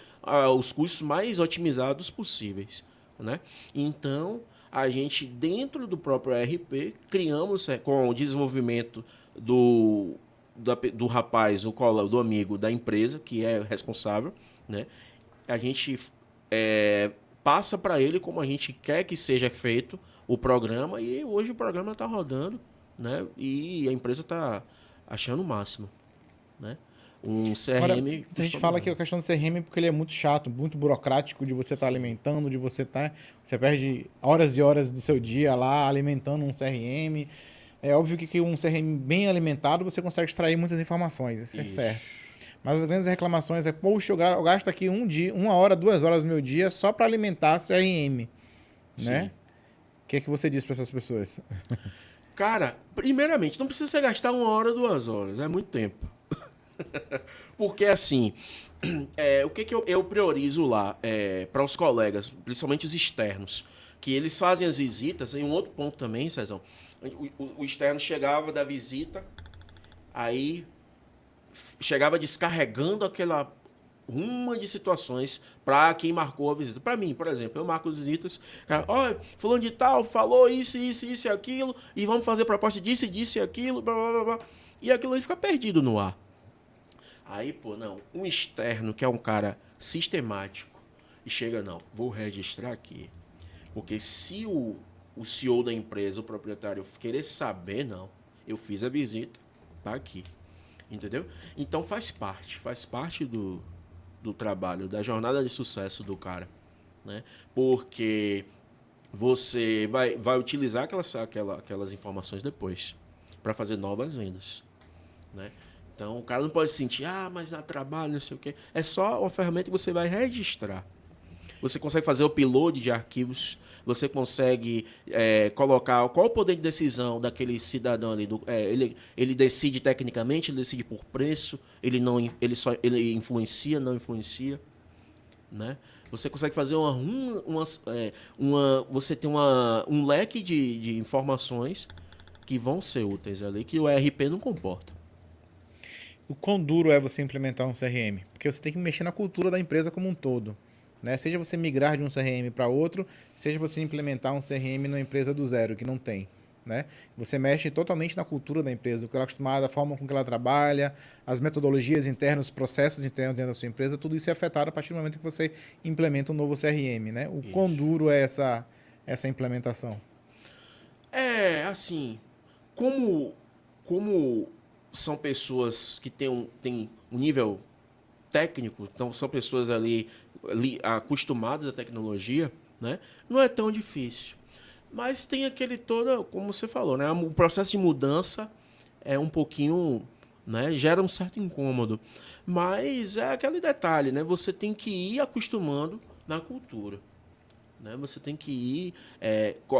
os custos mais otimizados possíveis, né? Então, a gente, dentro do próprio ERP, criamos com o desenvolvimento do rapaz, do amigo da empresa, que é responsável, né? A gente passa para ele como a gente quer que seja feito o programa e hoje o programa está rodando, né? E a empresa está achando o máximo, né? Um CRM... Agora, a gente fala que a questão do CRM porque ele é muito chato, muito burocrático de você estar alimentando, de você você perde horas e horas do seu dia lá alimentando um CRM. É óbvio que um CRM bem alimentado você consegue extrair muitas informações, isso é certo. Mas as grandes reclamações poxa, eu gasto aqui 1 hora, 2 horas do meu dia só para alimentar CRM, né? O que é que você diz para essas pessoas? Cara, primeiramente, não precisa você gastar 1 hora, 2 horas, é muito tempo. Porque assim, o que eu priorizo lá para os colegas, principalmente os externos, que eles fazem as visitas, em um outro ponto também, Cezão, o externo chegava da visita, aí chegava descarregando aquela uma de situações para quem marcou a visita. Para mim, por exemplo, eu marco as visitas, olha, fulano de tal falou isso e aquilo, e vamos fazer proposta disso e aquilo, blá, blá, blá, e aquilo aí fica perdido no ar. Aí, um externo que é um cara sistemático e chega, não, vou registrar aqui. Porque se o CEO da empresa, o proprietário, querer saber, não, eu fiz a visita, tá aqui. Entendeu? Então faz parte do trabalho, da jornada de sucesso do cara, né? Porque você vai utilizar aquelas informações depois para fazer novas vendas, né? Então o cara não pode sentir, mas dá trabalho, não sei o quê. É só uma ferramenta que você vai registrar. Você consegue fazer o upload de arquivos, você consegue colocar qual o poder de decisão daquele cidadão ali. Ele decide tecnicamente, ele decide por preço, ele influencia, não influencia, né? Você consegue fazer você tem um leque de informações que vão ser úteis ali, que o ERP não comporta. O quão duro é você implementar um CRM? Porque você tem que mexer na cultura da empresa como um todo. Né? Seja você migrar de um CRM para outro, seja você implementar um CRM numa empresa do zero, que não tem. Né? Você mexe totalmente na cultura da empresa, o que ela é acostumada, a forma com que ela trabalha, as metodologias internas, os processos internos dentro da sua empresa, tudo isso é afetado a partir do momento que você implementa um novo CRM. Né? O quão duro é essa implementação? Assim, como são pessoas que têm um nível técnico, então são pessoas ali acostumadas à tecnologia, né? Não é tão difícil. Mas tem aquele todo, como você falou, né? O processo de mudança é um pouquinho, né? Gera um certo incômodo. Mas é aquele detalhe, né? Você tem que ir acostumando na cultura. Né? Você tem que ir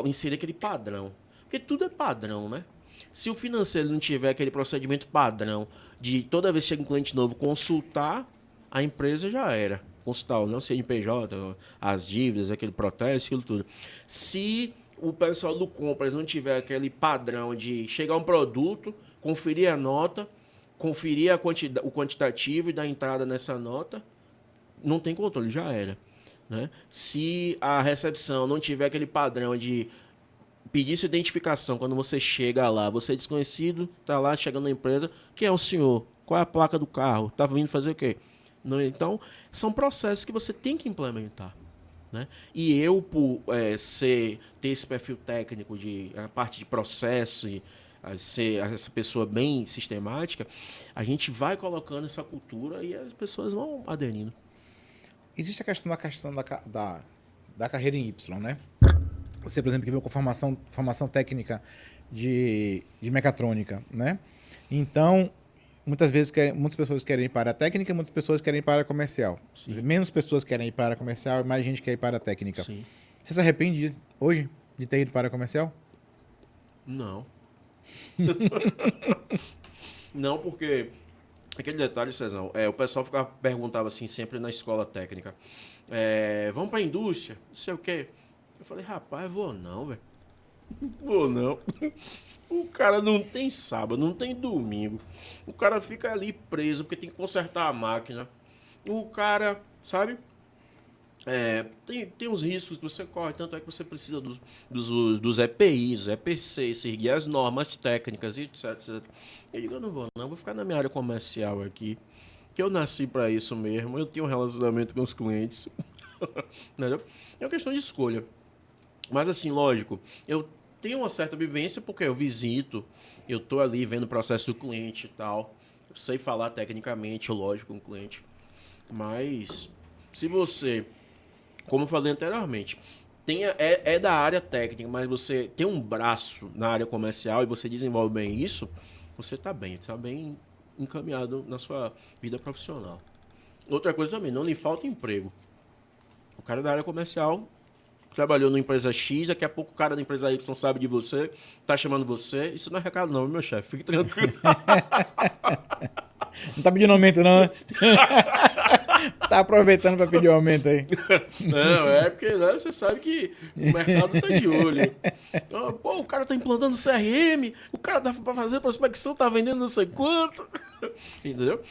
inserir aquele padrão. Porque tudo é padrão, né? Se o financeiro não tiver aquele procedimento padrão de toda vez que chega um cliente novo consultar, a empresa já era. Consultar o CNPJ, as dívidas, aquele protesto, aquilo tudo. Se o pessoal do compras não tiver aquele padrão de chegar um produto, conferir a nota, conferir o quantitativo e dar entrada nessa nota, não tem controle, já era. Né? Se a recepção não tiver aquele padrão de pedir sua identificação quando você chega lá, você é desconhecido, está lá chegando na empresa, quem é o senhor? Qual é a placa do carro? Está vindo fazer o quê? Não, então, são processos que você tem que implementar. Né? E eu, por ter esse perfil técnico de a parte de processo e ser essa pessoa bem sistemática, a gente vai colocando essa cultura e as pessoas vão aderindo. Existe a questão da carreira em Y, né? Você, por exemplo, que veio com formação técnica de mecatrônica, né? Então, muitas pessoas querem ir para a técnica, muitas pessoas querem ir para a comercial. Quer dizer, menos pessoas querem ir para a comercial e mais gente quer ir para a técnica. Sim. Você se arrepende hoje de ter ido para a comercial? Não. Não, porque aquele detalhe, Cezão, o pessoal perguntava assim sempre na escola técnica, vamos para a indústria, não sei o quê. Eu falei, rapaz, vou não, velho. Vou não. O cara não tem sábado, não tem domingo. O cara fica ali preso porque tem que consertar a máquina. O cara, sabe? Tem uns riscos que você corre, tanto é que você precisa dos EPIs, EPCs, seguir as normas técnicas, etc, etc. Eu digo, eu não vou, não, vou ficar na minha área comercial aqui, que eu nasci para isso mesmo, eu tenho um relacionamento com os clientes. Entendeu? É uma questão de escolha. Mas assim, lógico, eu tenho uma certa vivência porque eu visito, eu tô ali vendo o processo do cliente e tal. Eu sei falar tecnicamente, lógico, com o cliente. Mas se você, como eu falei anteriormente, é da área técnica, mas você tem um braço na área comercial e você desenvolve bem isso, você está bem encaminhado na sua vida profissional. Outra coisa também, não lhe falta emprego. O cara da área comercial trabalhou numa empresa X, daqui a pouco o cara da empresa Y sabe de você, tá chamando você. Isso não é recado não, meu chefe, fique tranquilo. Não tá pedindo aumento não, né? Tá aproveitando para pedir aumento aí. Não, porque né, você sabe que o mercado tá de olho. Pô, o cara tá implantando CRM, o cara tá pra fazer prospecção, tá vendendo não sei quanto. Entendeu?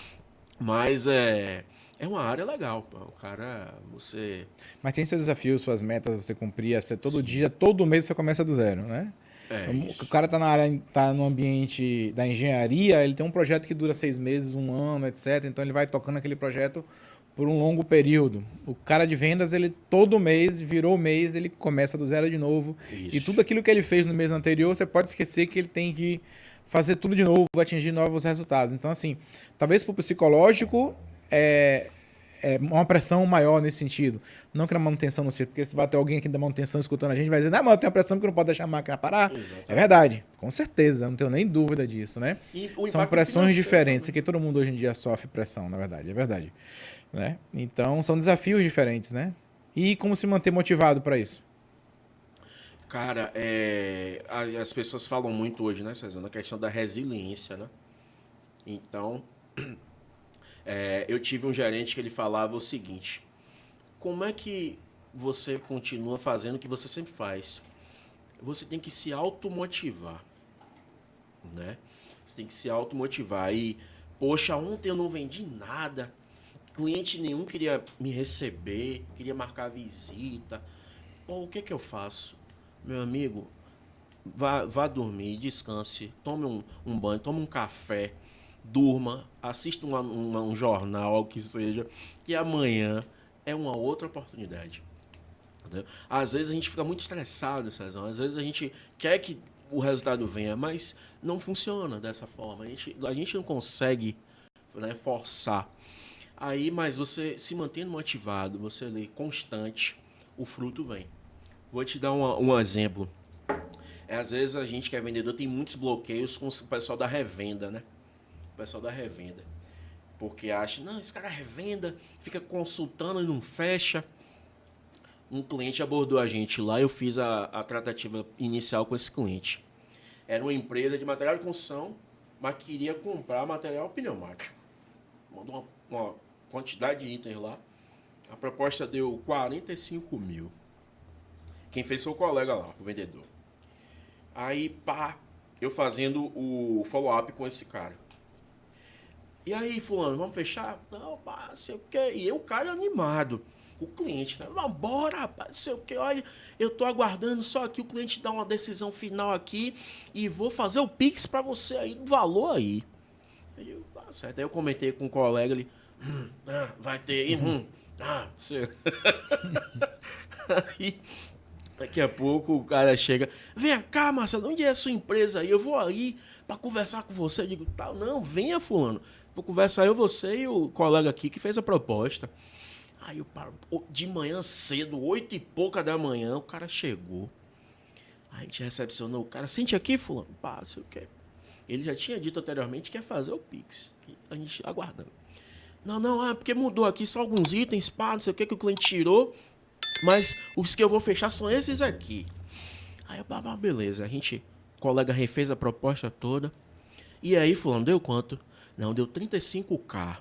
Mas é uma área legal, pô. O cara, você... Mas tem seus desafios, suas metas, você cumprir, todo dia, todo mês você começa do zero, né? O cara tá tá no ambiente da engenharia, ele tem um projeto que dura 6 meses, 1 ano, etc. Então ele vai tocando aquele projeto por um longo período. O cara de vendas, ele todo mês, virou mês, ele começa do zero de novo. Isso. E tudo aquilo que ele fez no mês anterior, você pode esquecer que ele tem que fazer tudo de novo, atingir novos resultados. Então, assim, talvez para o psicológico é uma pressão maior nesse sentido. Não que na manutenção não seja, porque se vai ter alguém aqui da manutenção escutando a gente, vai dizer, não, mas eu tenho a pressão que não pode deixar a máquina parar. Exatamente. É verdade, com certeza, não tenho nem dúvida disso, né? E o São impacto pressões financeiro diferentes, também. que todo mundo hoje em dia sofre pressão, na verdade, é verdade. Né? Então, são desafios diferentes, né? E como se manter motivado para isso? Cara, as pessoas falam muito hoje, né, César, na questão da resiliência, né? Então, eu tive um gerente que ele falava o seguinte: como é que você continua fazendo o que você sempre faz? Você tem que se automotivar, né? Você tem que se automotivar. E, poxa, ontem eu não vendi nada, cliente nenhum queria me receber, queria marcar visita. Pô, o que que eu faço? Meu amigo, vá dormir, descanse, tome um banho, tome um café, durma, assista um jornal, algo que seja, que amanhã é uma outra oportunidade. Entendeu? Às vezes a gente fica muito estressado, Cezão, às vezes a gente quer que o resultado venha, mas não funciona dessa forma. A gente não consegue, né, forçar. Aí, mas você se mantendo motivado, você lê constante, o fruto vem. Vou te dar um exemplo. Às vezes a gente que é vendedor tem muitos bloqueios com o pessoal da revenda, né? O pessoal da revenda. Porque acha, não, esse cara é revenda, fica consultando e não fecha. Um cliente abordou a gente lá, eu fiz a tratativa inicial com esse cliente. Era uma empresa de material de construção, mas queria comprar material pneumático. Mandou uma quantidade de itens lá. A proposta deu 45 mil. Quem fez foi o colega lá, o vendedor. Aí, pá, eu fazendo o follow-up com esse cara. E aí, fulano, vamos fechar? Não, pá, sei o quê. E eu, cara, animado. O cliente, né? Bora, rapaz, sei o quê. Olha, eu tô aguardando só aqui o cliente dar uma decisão final aqui e vou fazer o Pix pra você aí, do valor aí. Aí eu, tá certo. Aí eu comentei com um colega ali, vai ter, você... Aí, daqui a pouco o cara chega, vem cá, Marcelo, onde é a sua empresa aí? Eu vou aí pra conversar com você. Eu digo, tá, não, venha, fulano. Vou conversar eu, você e o colega aqui que fez a proposta. Aí eu paro, de manhã cedo, 8 e pouca da manhã, o cara chegou. Aí a gente recepcionou o cara, sente aqui, fulano, pá, sei o quê. Ele já tinha dito anteriormente que ia fazer o Pix. E a gente aguardando. Não, porque mudou aqui só alguns itens, pá, não sei o que o cliente tirou. Mas os que eu vou fechar são esses aqui. Aí eu, beleza. A gente, o colega refez a proposta toda. E aí, fulano, deu quanto? Não, deu 35k.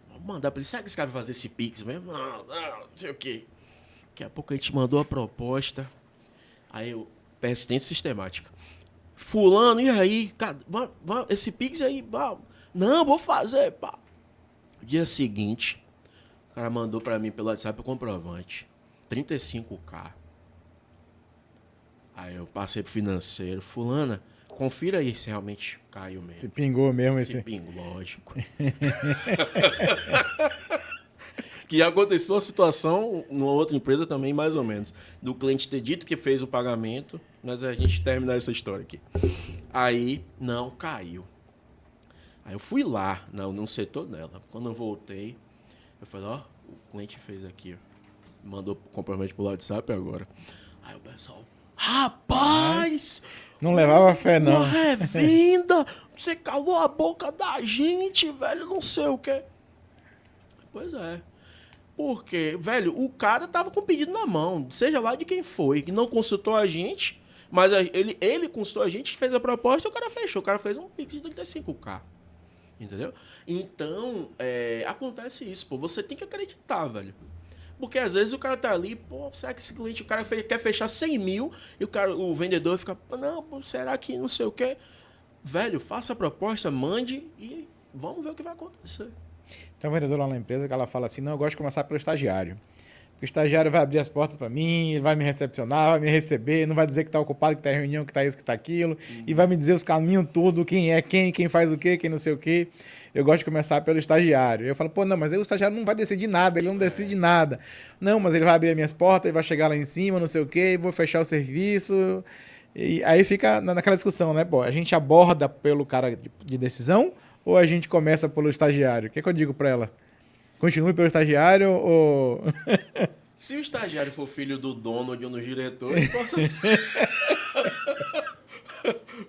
Vou mandar pra ele. Será que esse cara vai fazer esse Pix mesmo? Não sei o quê. Daqui a pouco a gente mandou a proposta. Aí eu, persistência sistemática. Fulano, e aí? Esse Pix aí? Não, vou fazer, pá. Dia seguinte, o cara mandou pra mim pelo WhatsApp o comprovante. 35k. Aí eu passei pro financeiro. Fulana, confira aí se realmente caiu mesmo. Se pingou mesmo Se esse... pingou, lógico. Que aconteceu uma situação numa outra empresa também, mais ou menos. Do cliente ter dito que fez o pagamento, mas a gente terminar essa história aqui. Aí, não, caiu. Aí eu fui lá, no setor dela. Quando eu voltei, eu falei, ó, o cliente fez aqui, ó. Mandou comprovante pro WhatsApp agora. Aí o pessoal, rapaz! Não levava fé, não. Uma revenda! Você calou a boca da gente, velho, não sei o quê. Pois é. Porque, velho, o cara tava com o pedido na mão, seja lá de quem foi, que não consultou a gente, mas ele consultou a gente, fez a proposta e o cara fechou. O cara fez um Pix de 35k. Entendeu? Então, acontece isso, pô. Você tem que acreditar, velho. Porque às vezes o cara tá ali, pô, será que esse cliente, o cara quer fechar 100 mil e o vendedor fica, não, pô, será que não sei o quê? Velho, faça a proposta, mande e vamos ver o que vai acontecer. Tem um vendedor lá na empresa que ela fala assim, não, eu gosto de começar pelo estagiário. O estagiário vai abrir as portas para mim, ele vai me recepcionar, vai me receber, não vai dizer que está ocupado, que está em reunião, que está isso, que está aquilo, e vai me dizer os caminhos tudo, quem é quem faz o quê, quem não sei o quê. Eu gosto de começar pelo estagiário. Eu falo, pô, não, mas aí o estagiário não vai decidir nada, ele não decide nada. Não, mas ele vai abrir as minhas portas, ele vai chegar lá em cima, não sei o quê, vou fechar o serviço. E aí fica naquela discussão, né? Pô, a gente aborda pelo cara de decisão ou a gente começa pelo estagiário? O que é que eu digo para ela? Continue pelo estagiário ou... Se o estagiário for filho do dono de um dos diretores, possa ser...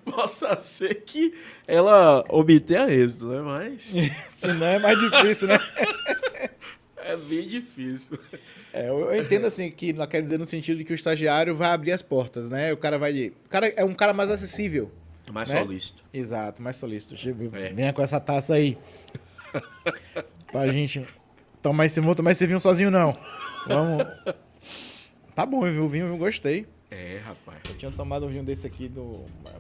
possa ser que ela obtenha êxito, né? Mas... Se não, é mais difícil, né? É bem difícil. Eu entendo assim que não quer dizer no sentido de que o estagiário vai abrir as portas, né? O cara é um cara mais acessível. Mais né? solícito. Exato, mais solícito. Venha com essa taça aí. Pra gente tomar esse vinho sozinho, não. Vamos. Tá bom, viu? O vinho eu gostei. É, rapaz. Eu tinha tomado um vinho desse aqui,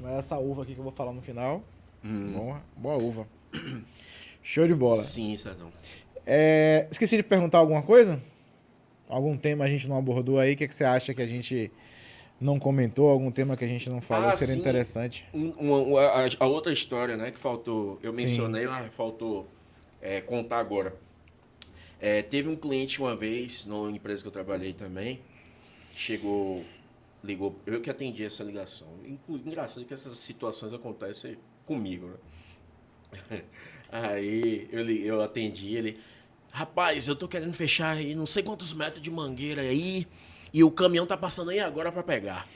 mas essa uva aqui que eu vou falar no final. Boa uva. Show de bola. Sim, Cezão. Esqueci de perguntar alguma coisa? Algum tema a gente não abordou aí? O que você acha que a gente não comentou? Algum tema que a gente não falou que seria sim. interessante? A outra história, né, que faltou, eu mencionei, mas faltou contar agora. Teve um cliente uma vez, numa empresa que eu trabalhei também, ligou, eu que atendi essa ligação. Engraçado que essas situações acontecem comigo, né? Aí eu atendi ele, rapaz, eu tô querendo fechar aí não sei quantos metros de mangueira aí e o caminhão tá passando aí agora para pegar.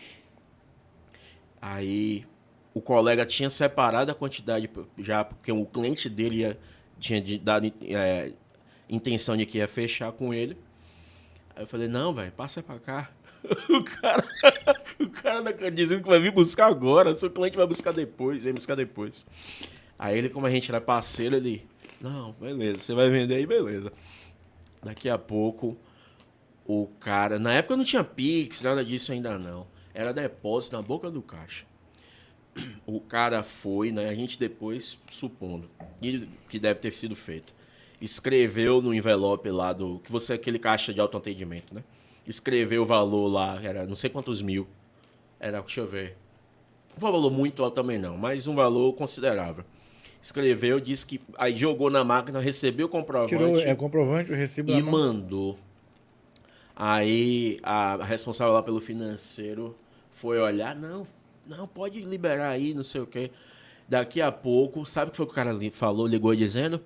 Aí o colega tinha separado a quantidade já, porque o cliente dele tinha dado intenção de que ia fechar com ele. Aí eu falei, não, velho, passa pra cá. O cara dizendo que vai vir buscar agora, seu cliente vai buscar depois, vem buscar depois. Aí ele, como a gente era parceiro, ele, não, beleza, você vai vender aí, beleza. Daqui a pouco, o cara, na época não tinha Pix, nada disso ainda não. Era depósito na boca do caixa. O cara foi, né, a gente depois, supondo, que deve ter sido feito, escreveu no envelope lá aquele caixa de autoatendimento, né? Escreveu o valor lá, era não sei quantos mil. Deixa eu ver. Não foi um valor muito alto também não, mas um valor considerável. Escreveu, disse que... Aí jogou na máquina, recebeu o comprovante. Tirou o comprovante, o recibo e mandou. Aí a responsável lá pelo financeiro foi olhar, não, pode liberar aí, não sei o quê. Daqui a pouco, sabe o que foi que o cara falou, ligou dizendo?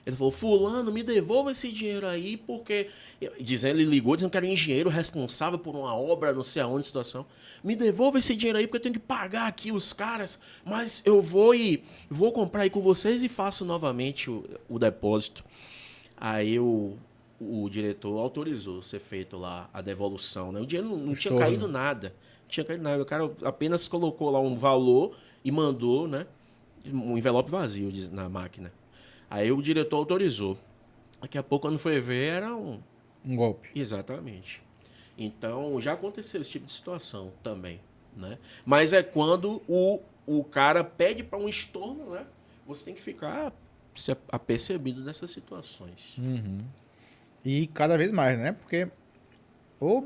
Ele falou, fulano, me devolva esse dinheiro aí, porque... Ele ligou dizendo que era engenheiro responsável por uma obra, não sei aonde, situação. Me devolva esse dinheiro aí, porque eu tenho que pagar aqui os caras, mas eu vou comprar aí com vocês e faço novamente o depósito. Aí o diretor autorizou ser feito lá a devolução, né? O dinheiro não tinha caído nada. Não tinha caído nada. O cara apenas colocou lá um valor e mandou, né? Um envelope vazio na máquina. Aí o diretor autorizou. Daqui a pouco, quando foi ver, era um golpe. Exatamente. Então, já aconteceu esse tipo de situação também, né? Mas é quando o cara pede para um estorno, né? Você tem que ficar apercebido dessas situações. Uhum. E cada vez mais, né? Porque o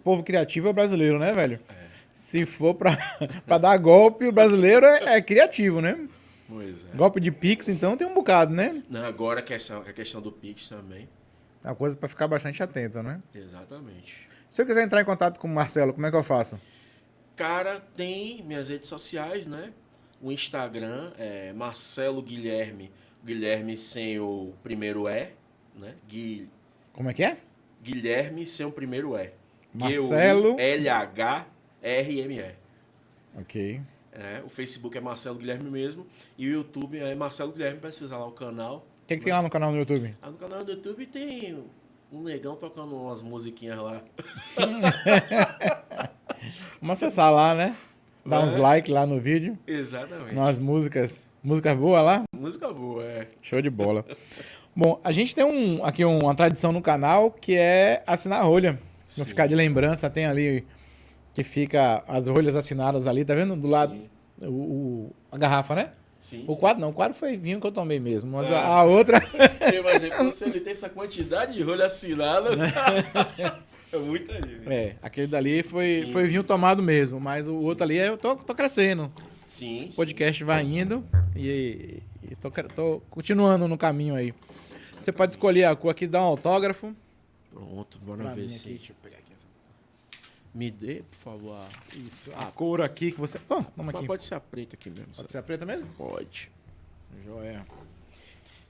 povo criativo é o brasileiro, né, velho? Se for para dar golpe, o brasileiro é criativo, né? Pois é. Golpe de Pix, então, tem um bocado, né? Não, agora a questão do Pix também. É uma coisa para ficar bastante atento, né? Exatamente. Se eu quiser entrar em contato com o Marcelo, como é que eu faço? Cara, tem minhas redes sociais, né? O Instagram é Marcelo Guilherme. Guilherme sem o primeiro E, né? Como é que é? Guilherme sem o primeiro E. Marcelo... LHRME. Ok. O Facebook é Marcelo Guilherme mesmo. E o YouTube é Marcelo Guilherme, precisa lá o canal. O que tem lá no canal do YouTube? No canal do YouTube tem um negão tocando umas musiquinhas lá. Vamos acessar lá, né? Dar uns likes lá no vídeo. Exatamente. Umas músicas. Música boa lá? Música boa, Show de bola. Bom, a gente tem aqui uma tradição no canal que é assinar a rolha. Não ficar de lembrança, tem ali que fica as rolhas assinadas ali, tá vendo? Do lado a garrafa, né? Sim, O sim. quadro não, o quadro foi vinho que eu tomei mesmo. Mas a outra. Mas depois, se ele tem essa quantidade de rolha assinada, é muita gente. Aquele dali foi Sim, vinho tomado mesmo. Mas o outro ali eu tô crescendo. Sim. O podcast vai indo e tô continuando no caminho aí. Você pode escolher a cor aqui, dar um autógrafo. Pronto, bora Pra ver mim se... aqui, deixa eu pegar aqui essa. Me dê, por favor. Isso, a cor aqui que você. Toma Mas aqui. pode ser a preta aqui mesmo. Pode ser a preta mesmo? Pode. Joia.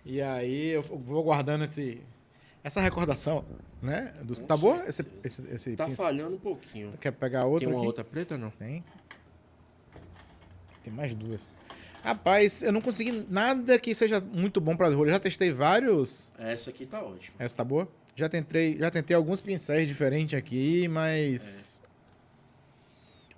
E aí eu vou guardando essa recordação, né? Tá boa? Esse Tá pincel? falhando um pouquinho. Quer pegar outra Tem uma aqui? outra preta, não? Tem. Tem mais duas. Rapaz, eu não consegui nada que seja muito bom para rolha. Eu já testei vários. Essa aqui tá ótima. Essa tá boa? Já tentei alguns pincéis diferentes aqui, mas...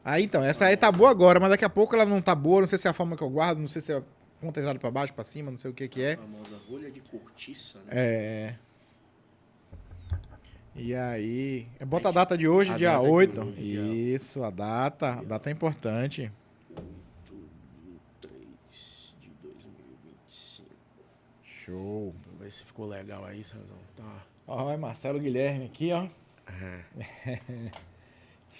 Aí então, essa aí tá boa agora, mas daqui a pouco ela não tá boa. Não sei se é a forma que eu guardo, não sei se é ponta entrada pra baixo, pra cima, não sei o que é. A famosa rolha de cortiça, né? É. E aí... Bota a data de hoje, A dia data de 8. hoje, dia- Isso, a data. A data é importante. 3 de 2025. Show. Vamos ver se ficou legal aí, Cezão. Tá. Ó, é Marcelo Guilherme aqui, ó. É.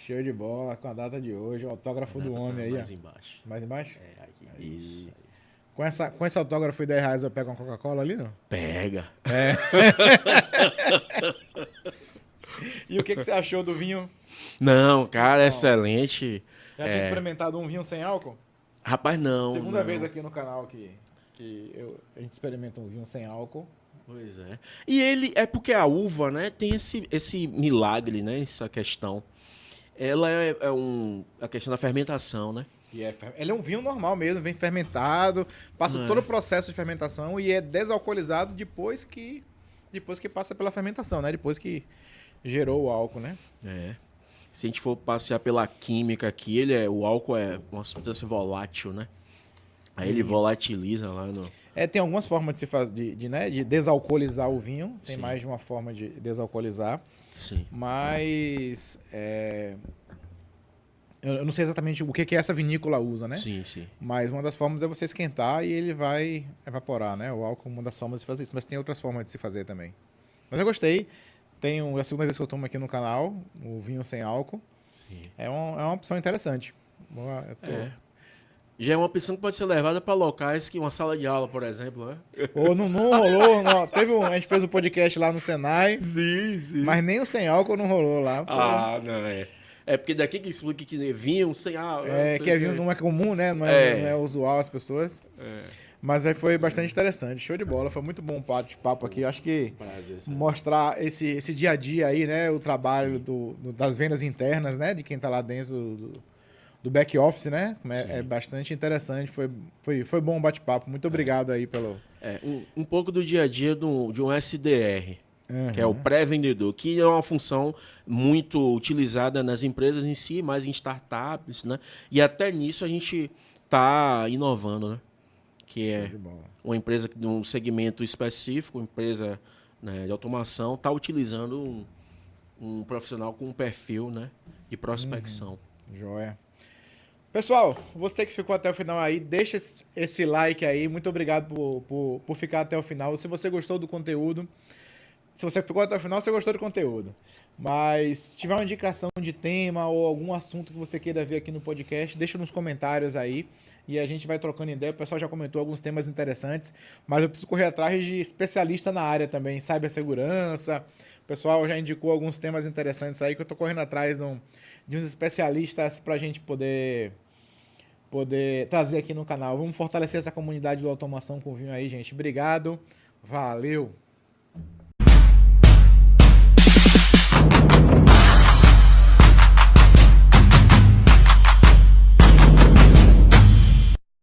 Show de bola, com a data de hoje, o autógrafo do homem aí, Mais ó. embaixo. Mais embaixo? É, aqui. Aí. Isso. Aí. Com esse autógrafo de R$10 eu pego uma Coca-Cola ali, não? Pega. E o que você achou do vinho? Não, cara, excelente. Já tinha experimentado um vinho sem álcool? Rapaz, não. Segunda não. vez aqui no canal que a gente experimenta um vinho sem álcool. Pois é. E ele, é porque a uva, né, tem esse milagre, né, essa questão. Ela a questão da fermentação, né? E ele é um vinho normal mesmo, vem fermentado, passa todo o processo de fermentação e é desalcoolizado depois que passa pela fermentação, né? Depois que gerou o álcool, né? É. Se a gente for passear pela química aqui, o álcool é uma substância volátil, né? Aí ele volatiliza lá no... Tem algumas formas de se fazer, de desalcoolizar o vinho. Tem Sim. mais de uma forma de desalcoolizar. Sim. Mas eu não sei exatamente o que essa vinícola usa, né? Sim, sim. Mas uma das formas é você esquentar e ele vai evaporar, né? O álcool é uma das formas de fazer isso. Mas tem outras formas de se fazer também. Mas eu gostei. É a segunda vez que eu tomo aqui no canal, o vinho sem álcool. Sim. É uma opção interessante. Já é uma opção que pode ser levada para locais que uma sala de aula, por exemplo, né? Ou não rolou. Não. A gente fez um podcast lá no Senai, Sim, sim. mas nem o sem álcool não rolou lá. Ah, não é. É porque daqui que explica que vinho sem álcool. Que vinho não é comum, né? Não é usual as pessoas. Mas aí foi bastante interessante. Show de bola. Foi muito bom o bate-papo aqui. Acho que Prazer, mostrar esse dia a dia aí, né? O trabalho das vendas internas, né? De quem tá lá dentro do back office, né? É bastante interessante. Foi bom o bate-papo. Muito obrigado aí pelo... um pouco do dia a dia de um SDR, que é o pré-vendedor, que é uma função muito utilizada nas empresas em si, mas em startups, né? E até nisso a gente tá inovando, né? Que é uma empresa de um segmento específico, uma empresa, né, de automação, está utilizando um profissional com um perfil, né, de prospecção. Joia. Pessoal, você que ficou até o final aí, deixa esse like aí. Muito obrigado por ficar até o final. Se você gostou do conteúdo, se você ficou até o final, você gostou do conteúdo. Mas se tiver uma indicação de tema ou algum assunto que você queira ver aqui no podcast, deixa nos comentários aí. E a gente vai trocando ideia. O pessoal já comentou alguns temas interessantes, mas eu preciso correr atrás de especialista na área também, cibersegurança. O pessoal já indicou alguns temas interessantes aí que eu tô correndo atrás de uns especialistas pra gente poder trazer aqui no canal. Vamos fortalecer essa comunidade do automação com vinho aí, gente. Obrigado. Valeu!